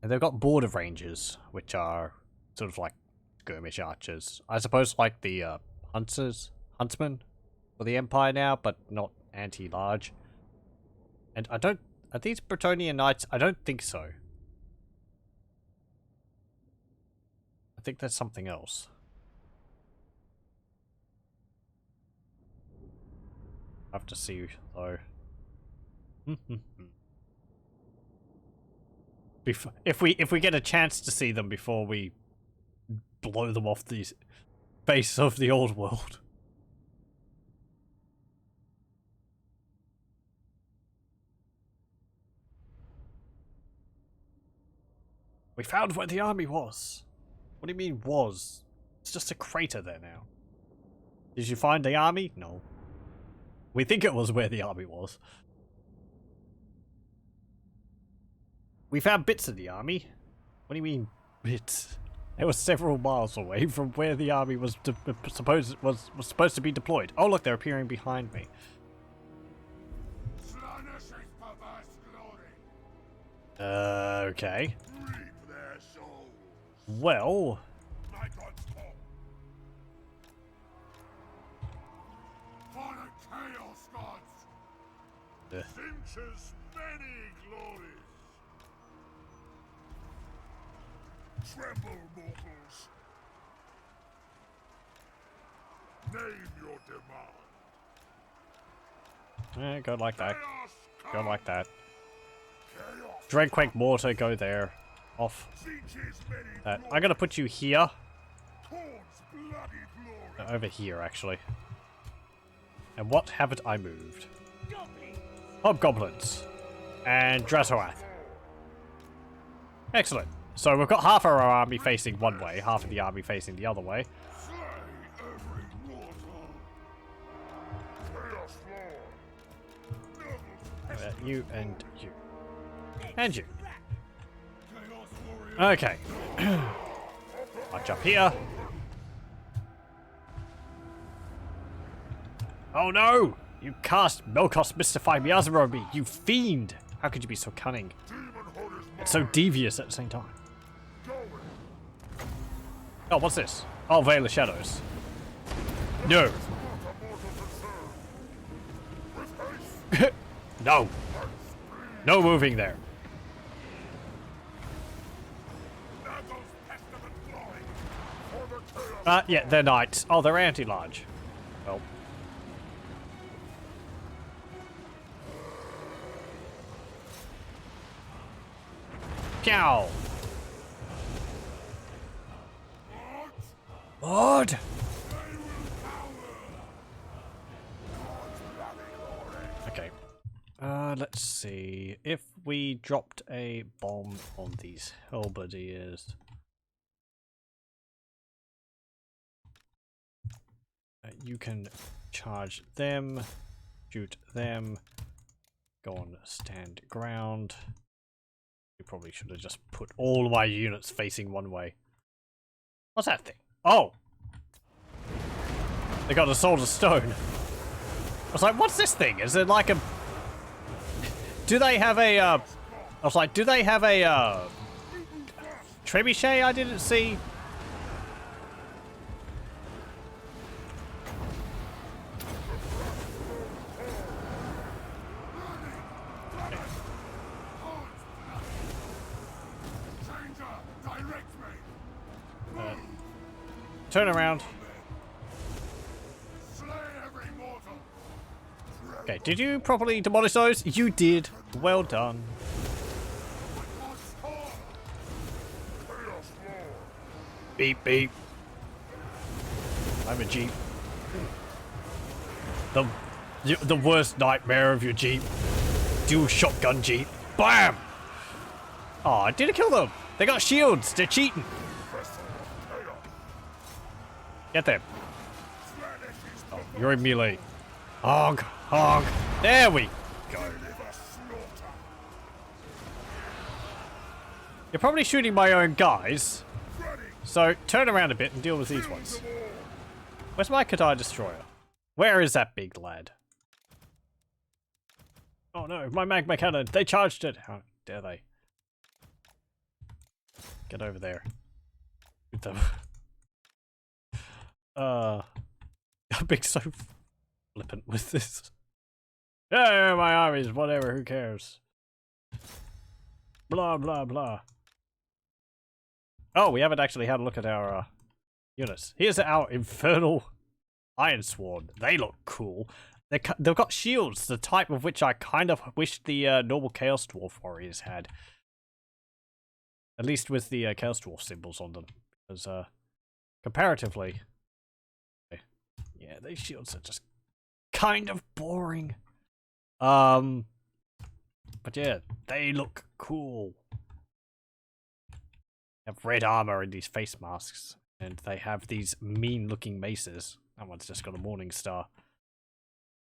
[SPEAKER 1] and they've got border rangers, which are sort of like skirmish archers. I suppose like the huntsmen for the Empire now, but not anti-large. And I don't. Are these Bretonnian knights? I don't think so. I think that's something else. I have to see though. If we get a chance to see them before we blow them off the face of the old world. We found where the army was. What do you mean was? It's just a crater there now. Did you find the army? No. We think it was where the army was. We found bits of the army. What do you mean, bits? It was several miles away from where the army was supposed to be deployed. Oh look, they're appearing behind me. Okay. Well.
[SPEAKER 2] Finch's many glories. Tremble, mortals. Name your demand.
[SPEAKER 1] Go like that.
[SPEAKER 2] Chaos
[SPEAKER 1] Go like that.
[SPEAKER 2] Chaos.
[SPEAKER 1] Dreadquake mortar, go there. Off.
[SPEAKER 2] Finch's many
[SPEAKER 1] I'm
[SPEAKER 2] glories.
[SPEAKER 1] gonna put you here.
[SPEAKER 2] Corn's bloody glory.
[SPEAKER 1] Over here, actually. And what haven't I moved? Hobgoblins. And Dratoath. Excellent. So we've got half our army facing one way, half of the army facing the other way.
[SPEAKER 2] Slay every mortal. Chaos Lord.
[SPEAKER 1] You and you. And you.
[SPEAKER 2] Chaos warrior.
[SPEAKER 1] Okay. March up here. Oh no! You cast Melkos Mystify Miasma on me, you fiend! How could you be so cunning?
[SPEAKER 2] Demon Hoard is
[SPEAKER 1] And so
[SPEAKER 2] mine.
[SPEAKER 1] devious at the same time.
[SPEAKER 2] Going.
[SPEAKER 1] Oh, what's this? Oh, Veil of Shadows. No. No. No moving there. Yeah, they're knights. Oh, they're anti-large. Well. Cow. Lord. Okay. Let's see. If we dropped a bomb on these halberdiers. You can charge them, shoot them, go on stand ground. You probably should have just put all my units facing one way. What's that thing? Oh! They got a Sword of Stone. I was like, what's this thing? Is it like a... Do they have a I was like, do they have a trebuchet I didn't see? Turn around. Okay, did you properly demolish those? You did. Well done. Beep, beep. I'm a Jeep. The worst nightmare of your Jeep. Dual shotgun Jeep. Bam! Oh, I didn't kill them. They got shields. They're cheating. Get them. Oh, you're in melee. Honk, honk. There we go. You're probably shooting my own guys. So turn around a bit and deal with these ones. Where's my Karaz destroyer? Where is that big lad? Oh no, my magma cannon. They charged it. How dare they? Get over there. Shoot them. I'm being so flippant with this. Yeah, my armies, whatever, who cares? Blah, blah, blah. Oh, we haven't actually had a look at our units. Here's our Infernal Iron Sworn. They look cool. They've got shields, the type of which I kind of wish the normal Chaos Dwarf warriors had. At least with the Chaos Dwarf symbols on them. Because, comparatively... yeah, these shields are just kind of boring. But yeah, they look cool. They have red armor and these face masks. And they have these mean-looking maces. That one's just got a morning star.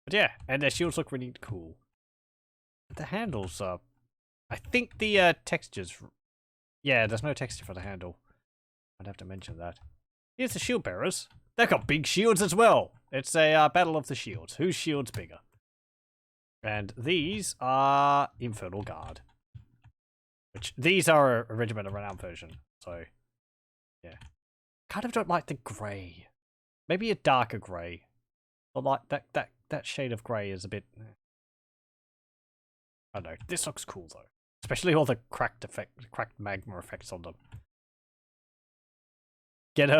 [SPEAKER 1] But yeah, and their shields look really cool. But the handles are... I think the textures... yeah, there's no texture for the handle. I'd have to mention that. Here's the shield bearers. They've got big shields as well. It's a battle of the shields. Whose shield's bigger? And these are Infernal Guard. Which, these are a Regiment of Renown version. So, yeah. Kind of don't like the grey. Maybe a darker grey. But like, that shade of grey is a bit... I don't know. This looks cool, though. Especially all the cracked magma effects on them. Get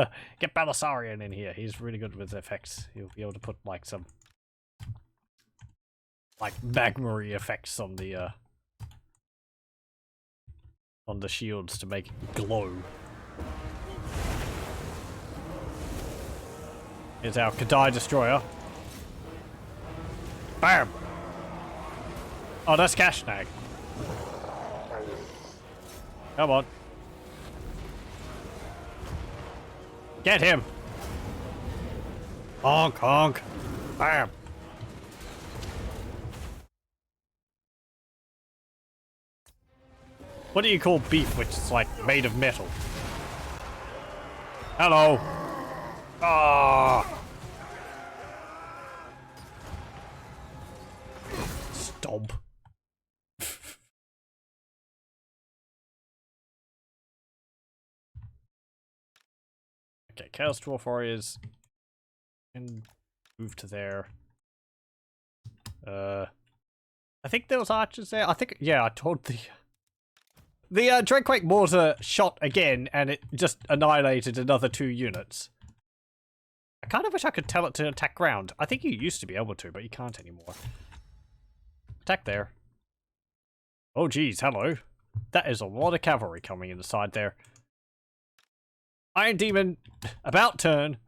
[SPEAKER 1] Balisarian in here. He's really good with effects. He'll be able to put like some magma-y effects on the shields to make it glow. Here's our Karaz destroyer. Bam! Oh, that's Kashnag. Come on. Get him! Honk, honk. Bam! What do you call beef which is like made of metal? Hello! Ah! Stomp. Okay, Chaos Dwarf warriors can move to there. I think there was archers there. I think, yeah, I told the Dreadquake mortar shot again, and it just annihilated another 2 units. I kind of wish I could tell it to attack ground. I think you used to be able to, but you can't anymore. Attack there. Oh, geez, hello. That is a lot of cavalry coming inside there. Iron Demon, about turn.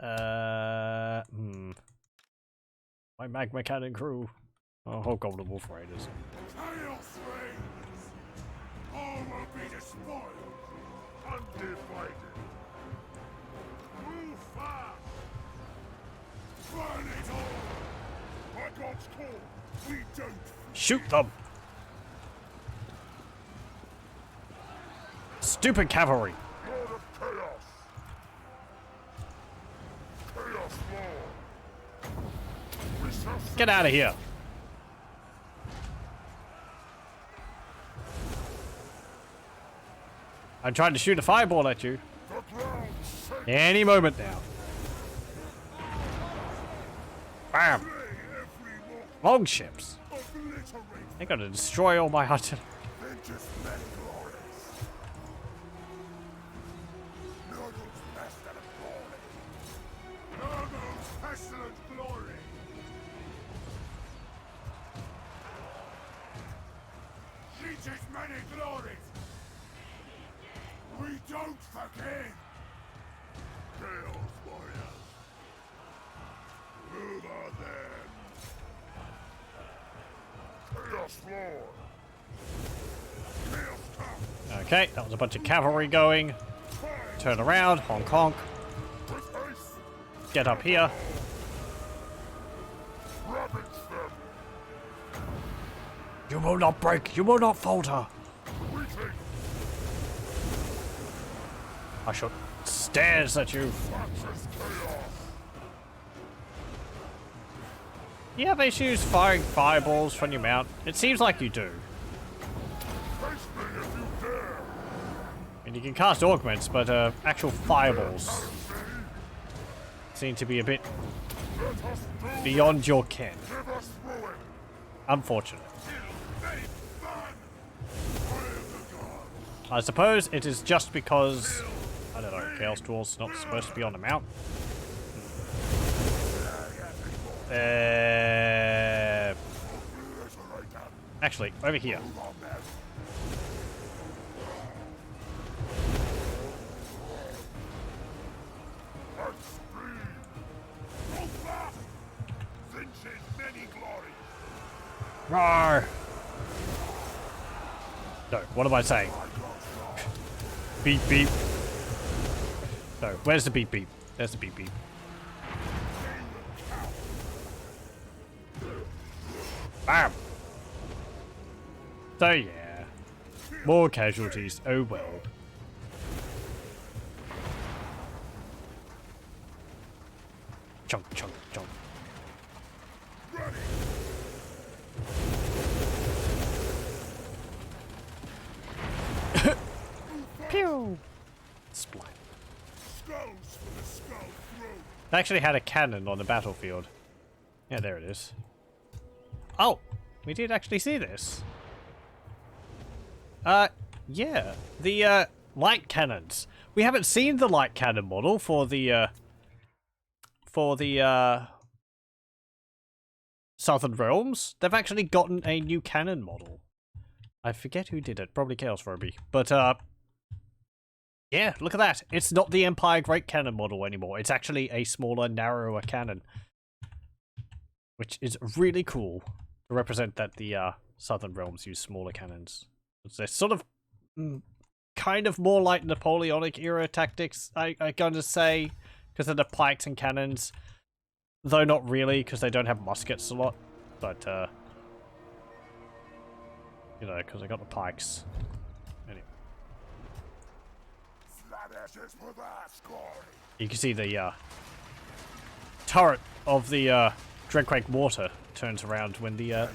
[SPEAKER 1] My magma cannon crew. Oh, Golden Wolf Raiders.
[SPEAKER 2] Chaos reigns. All will be despoiled, undivided. Move fast. Burn it all. By God's call, we don't.
[SPEAKER 1] Shoot them. Stupid cavalry.
[SPEAKER 2] Lord of Chaos. Chaos
[SPEAKER 1] Get out of here. I'm trying to shoot a fireball at you. Any moment now. Bam! Long ships. They're gonna destroy all my artillery.
[SPEAKER 2] We don't forget! Chaos warriors! Move on then! Chaos floor! Chaos top!
[SPEAKER 1] Okay, that was a bunch of cavalry going. Turn around, honk honk. Get up here.
[SPEAKER 2] Ravage them!
[SPEAKER 1] You will not break, you will not falter.
[SPEAKER 2] Retake!
[SPEAKER 1] I shall stares at you.
[SPEAKER 2] Axis chaos!
[SPEAKER 1] You have issues firing fireballs from your mount? It seems like you do.
[SPEAKER 2] Face me if you dare!
[SPEAKER 1] And you can cast augments, but actual fireballs seem to be a bit
[SPEAKER 2] Let us do
[SPEAKER 1] beyond your ken.
[SPEAKER 2] Give us ruin!
[SPEAKER 1] Unfortunate.
[SPEAKER 2] Invade fun! I am the god!
[SPEAKER 1] I suppose it is just because, I don't know, Chaos Dwarf's not supposed to be on the mount. Actually, over here. Roar! No, what am I saying? Beep beep. No, where's the beep beep? There's the beep beep. Bam! So yeah. More casualties, oh well. Chunk, chunk, chunk. Pew! Splat. They actually had a cannon on the battlefield. Yeah, there it is. Oh! We did actually see this. Yeah. The, light cannons. We haven't seen the light cannon model for the Southern Realms. They've actually gotten a new cannon model. I forget who did it. Probably Chaos Phobie. But, yeah, look at that. It's not the Empire Great Cannon model anymore. It's actually a smaller, narrower cannon. Which is really cool to represent that the Southern Realms use smaller cannons. They're sort of kind of more like Napoleonic era tactics, I'm gonna say, because of the pikes and cannons. Though not really, because they don't have muskets a lot. But, you know, because they got the pikes. Anyway. You can see the turret of the Dreadquake Mortar turns around when the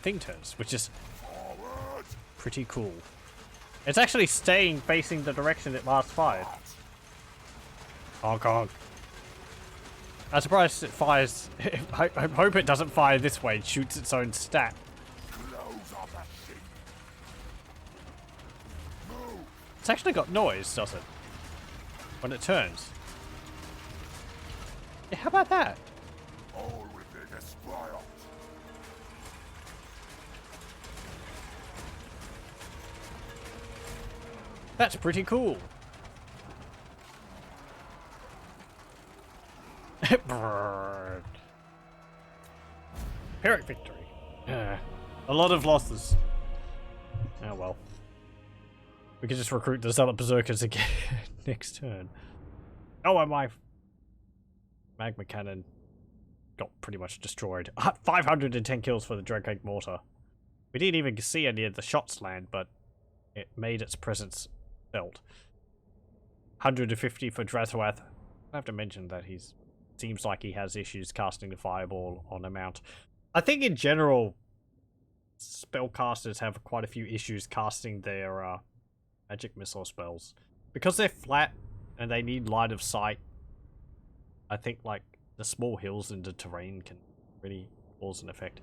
[SPEAKER 1] thing turns, which is pretty cool. It's actually staying facing the direction it last fired. Honk honk. I'm surprised it fires. I hope it doesn't fire this way and shoots its own stat. It's actually got noise, does it? When it turns. Yeah, how about that? That's pretty cool. Pyrrhic victory. A lot of losses. Oh well. We could just recruit the Zealot Berserkers again next turn. Oh, and my magma cannon got pretty much destroyed. 510 kills for the Dreadquake Mortar. We didn't even see any of the shots land, but it made its presence felt. 150 for Drazwath. I have to mention that he's seems like he has issues casting the fireball on a mount. I think in general, spellcasters have quite a few issues casting their magic missile spells. Because they're flat and they need line of sight, I think like the small hills in the terrain can really cause an effect.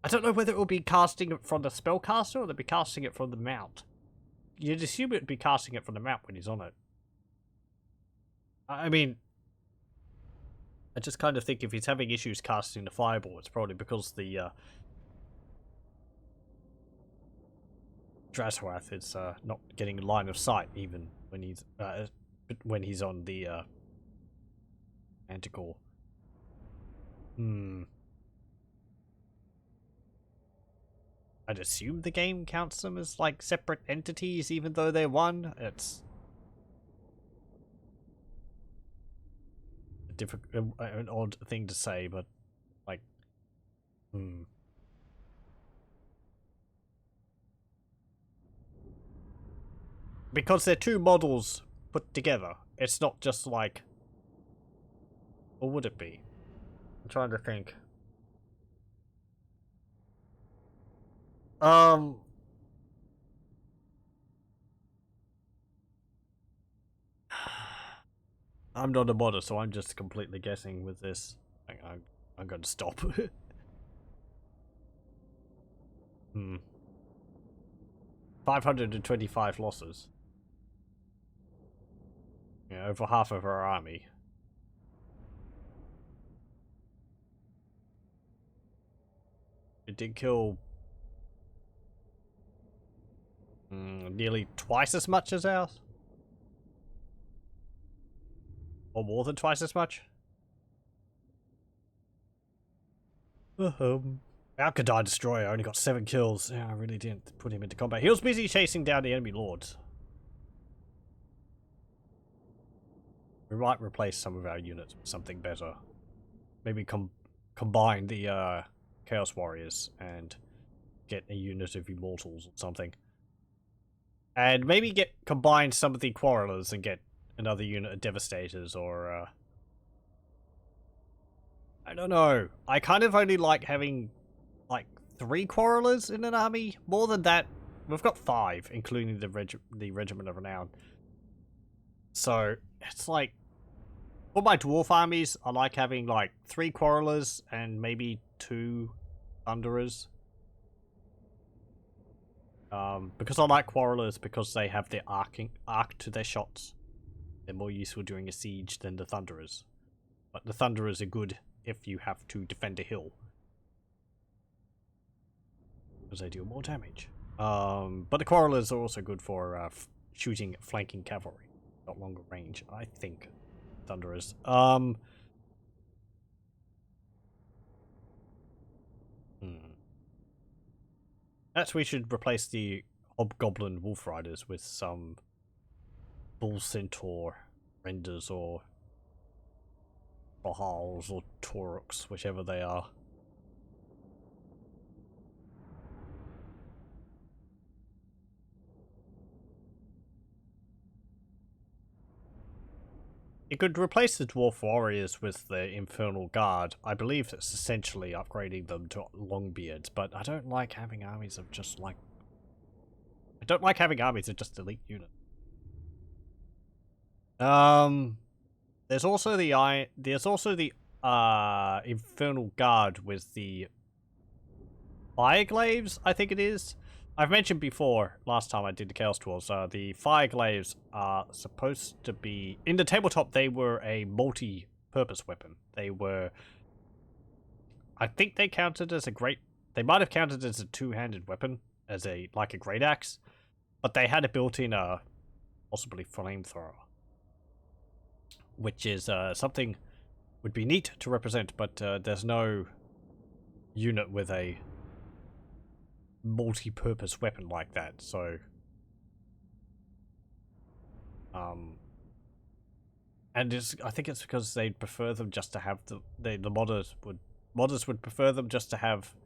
[SPEAKER 1] I don't know whether it will be casting it from the spellcaster or they'll be casting it from the mount. You'd assume it'd be casting it from the mount when he's on it. I mean, I just kind of think if he's having issues casting the fireball, it's probably because the Draswath is not getting line of sight even when he's on the Manticore. I'd assume the game counts them as like separate entities, even though they're one. It's an odd thing to say, but like, because they're two models put together. It's not just like, or would it be? I'm trying to think. I'm not a modder, so I'm just completely guessing with this. I'm going to stop. 525 losses. Yeah, over half of our army. It did kill nearly twice as much as ours. Or more than twice as much. Alkadai Destroyer only got 7 kills. Yeah, I really didn't put him into combat. He was busy chasing down the enemy lords. We might replace some of our units with something better. Maybe combine the Chaos Warriors and get a unit of Immortals or something. And maybe combine some of the Quarrelers and get another unit of Devastators or I don't know. I kind of only like having like 3 Quarrelers in an army. More than that, we've got 5, including the Regiment of Renown. So it's like, for my dwarf armies, I like having like 3 Quarrelers and maybe 2 Thunderers. Because I like Quarrelers because they have their arc to their shots. They're more useful during a siege than the Thunderers. But the Thunderers are good if you have to defend a hill. Because they do more damage. But the Quarrelers are also good for shooting flanking cavalry. Got longer range, I think. Thunderers. Perhaps we should replace the Hobgoblin Wolf Riders with some Bull Centaur Renders or Bahals or Tauruks, whichever they are. You could replace the Dwarf Warriors with the Infernal Guard. I believe that's essentially upgrading them to Longbeards, but I don't like having armies of just like... I don't like having armies of just elite units. There's also the Infernal Guard with the Fireglaves, I think it is. I've mentioned before, last time I did the Chaos Dwarfs, the Fireglaves are supposed to be... In the tabletop, they were a multi-purpose weapon. They were... I think they counted as a great... They might have counted as a two-handed weapon, as like a great axe, but they had a built-in, possibly flamethrower. Which is something would be neat to represent, but there's no unit with a multi-purpose weapon like that, so and I think it's because they'd prefer them just to have the modders would prefer them just to have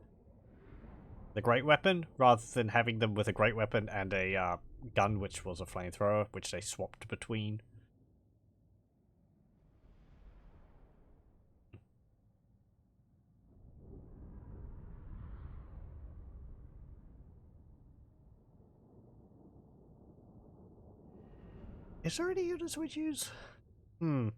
[SPEAKER 1] the great weapon rather than having them with a great weapon and a gun which was a flamethrower, which they swapped between. Is there any units we'd use? Hmm.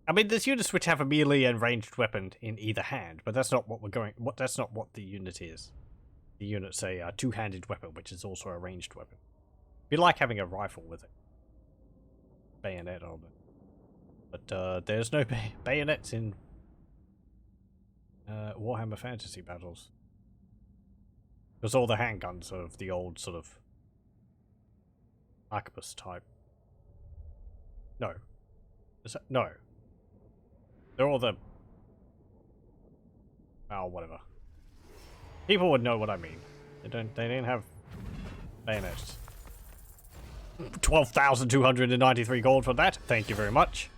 [SPEAKER 1] I mean, there's units which have a melee and ranged weapon in either hand, but that's not what we're going. That's not what the unit is. The unit's a two-handed weapon, which is also a ranged weapon. It'd be like having a rifle with it, bayonet on it. But there's no bayonets in Warhammer Fantasy Battles. Because all the handguns are of the old sort of arquebus type. No. Is that, no. They're all the... oh, whatever. People would know what I mean. They didn't have bayonets. 12,293 gold for that. Thank you very much.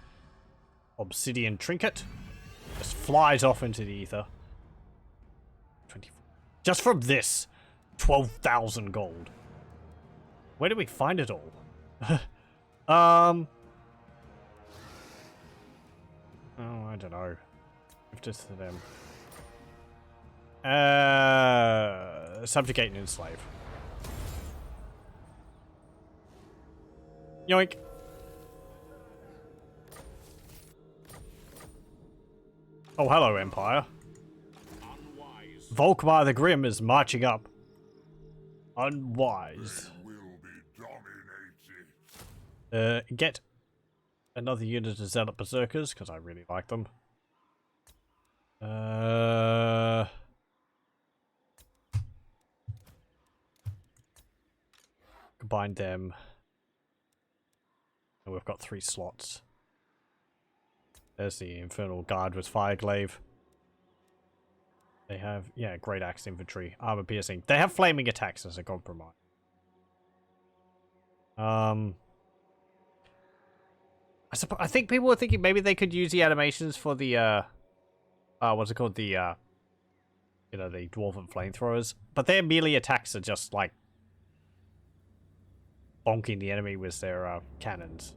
[SPEAKER 1] Obsidian trinket. Just flies off into the ether. 24. Just from this. 12,000 gold. Where did we find it all? Oh, I don't know. Give this to them. Subjugate and enslave. Yoink. Oh, hello, Empire. Unwise. Volkmar the Grim is marching up. Unwise.
[SPEAKER 2] Will be dominated.
[SPEAKER 1] Get another unit of Zealot Berserkers, because I really like them. Combine them. And we've got 3 slots. There's the Infernal Guard with Fireglaive. They have, yeah, Great Axe Infantry, Armor Piercing. They have Flaming Attacks as a compromise. I think people were thinking maybe they could use the animations for the, what's it called? The, you know, the Dwarven Flamethrowers. But their melee attacks are just, like, bonking the enemy with their, cannons.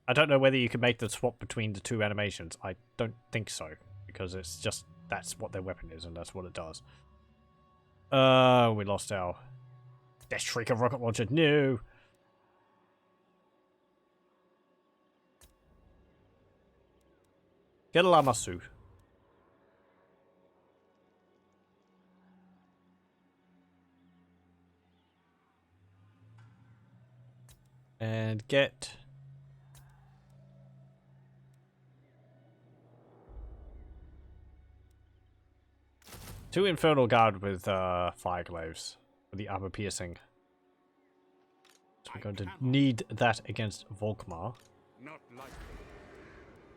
[SPEAKER 1] I don't know whether you can make the swap between the 2 animations. I don't think so. Because it's just, that's what their weapon is, and that's what it does. We lost our Death Shrieker rocket launcher. No! Get a llama suit. And get... two Infernal Guard with Fireglaves for the armor piercing. So we're going to need that against Volkmar.
[SPEAKER 2] Not likely.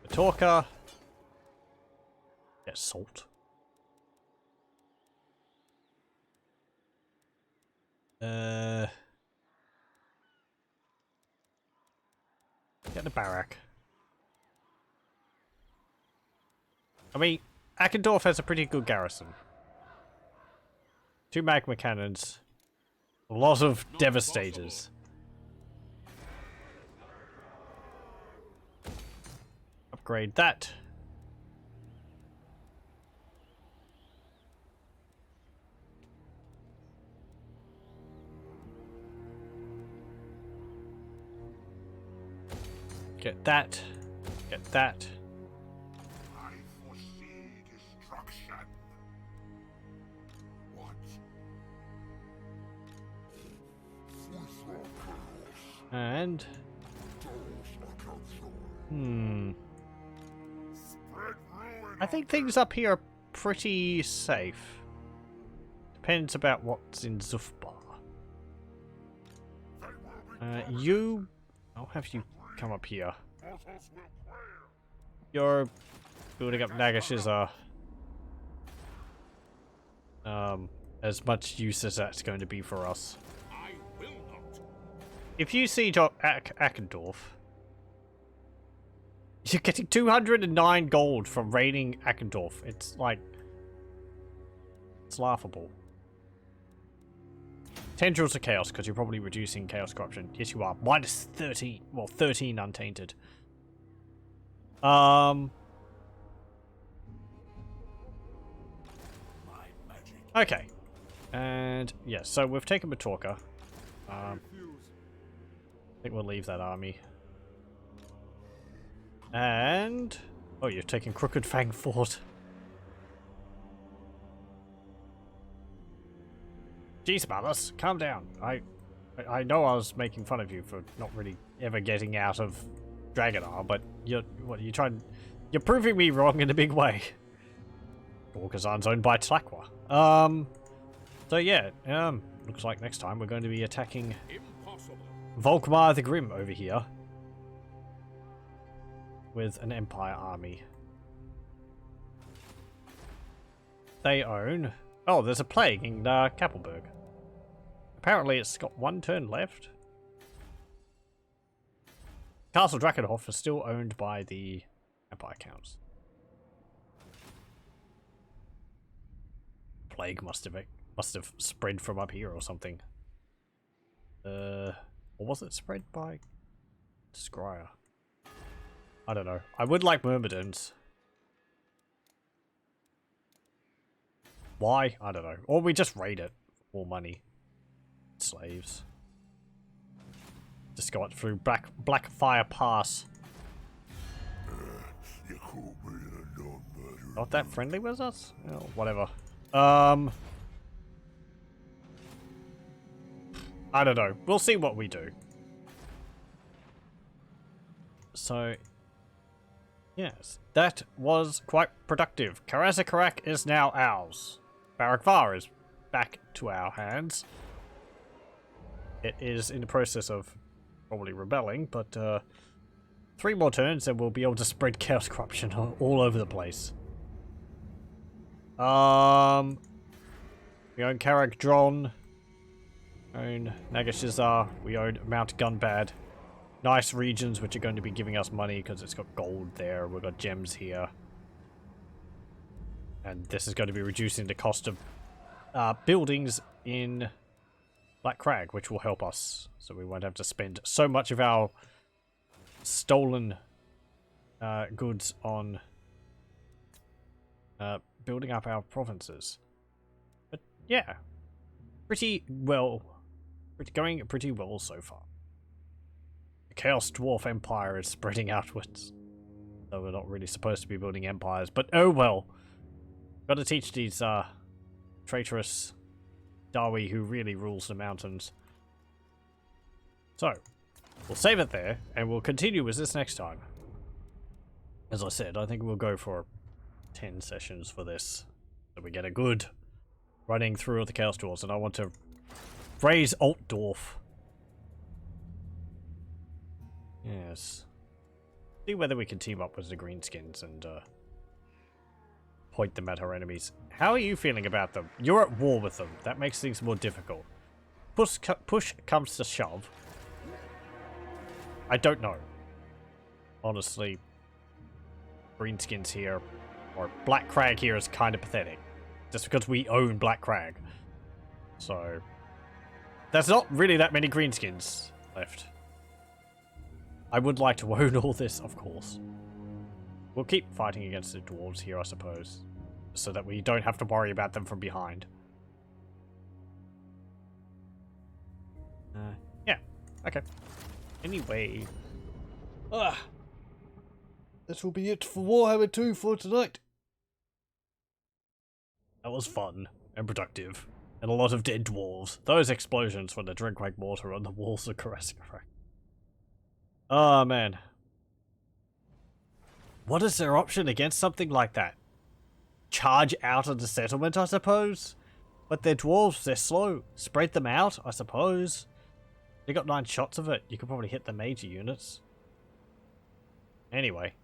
[SPEAKER 1] Talker. Get salt. Get the barrack. I mean, Eckendorf has a pretty good garrison. 2 magma cannons. A lot of devastators. Upgrade that. Get that. Get that.
[SPEAKER 2] I foresee destruction. What?
[SPEAKER 1] And... I think things up here are pretty safe. Depends about what's in Zufbar. I'll have you come up here. You're building up Nagashizar. As much use as that's going to be for us. If you siege Eckendorf, you're getting 209 gold from raiding Eckendorf. It's like... it's laughable. Tendrils of Chaos, because you're probably reducing Chaos Corruption. Yes, you are. Minus 13. Well, 13 untainted. Okay. And yeah, so we've taken Matorka. I think we'll leave that army. And oh, you're taking Crooked Fang Fort. Jeez, Malus, calm down. I know I was making fun of you for not really ever getting out of Dragonar, but you're proving me wrong in a big way. Gorkazan's owned by Tlaqua. So yeah, looks like next time we're going to be attacking Volkmar the Grim over here with an Empire army. They own... Oh, there's a plague in Kappelberg. Apparently it's got one turn left. Castle Drakkenhof is still owned by the Empire Counts. Plague must have spread from up here or something. Or was it spread by Scryer? I don't know. I would like Myrmidons. Why? I don't know. Or we just raid it for money. Slaves. Just go up through Blackfire Pass. Not that friendly with us? Oh, whatever. I don't know. We'll see what we do. So, yes, that was quite productive. Karaz-A-Karak is now ours. Barak-Var is back to our hands. It is in the process of probably rebelling, but 3 more turns and we'll be able to spread chaos corruption all over the place. We own Karak Dron. Own Nagashizar. We own Mount Gunbad. Nice regions which are going to be giving us money because it's got gold there. We've got gems here. And this is going to be reducing the cost of buildings in Black Crag, which will help us. So we won't have to spend so much of our stolen goods on building up our provinces. But yeah, going pretty well so far. The Chaos Dwarf Empire is spreading outwards. Though we're not really supposed to be building empires, but oh well. Gotta teach these traitorous Dawi who really rules the mountains. So, we'll save it there, and we'll continue with this next time. As I said, I think we'll go for 10 sessions for this. So we get a good running through of the Chaos Dwarfs, and I want to raise Altdorf. Yes. See whether we can team up with the Greenskins and point them at our enemies. How are you feeling about them? You're at war with them. That makes things more difficult. Push comes to shove. I don't know. Honestly, Greenskins here, or Black Crag here is kind of pathetic. Just because we own Black Crag. So, there's not really that many Greenskins left. I would like to own all this, of course. We'll keep fighting against the dwarves here, I suppose. So that we don't have to worry about them from behind. Yeah. Okay. Anyway. This will be it for Warhammer 2 for tonight. That was fun and productive. And a lot of dead dwarves. Those explosions from the Drinkwag mortar on the walls of Karaz-A-Karak. Oh man. What is their option against something like that? Charge out of the settlement, I suppose? But they're dwarves, they're slow. Spread them out, I suppose. They got 9 shots of it. You could probably hit the major units. Anyway,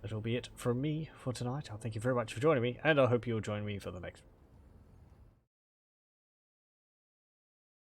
[SPEAKER 1] that'll be it from me for tonight. I'll thank you very much for joining me, and I hope you'll join me for the next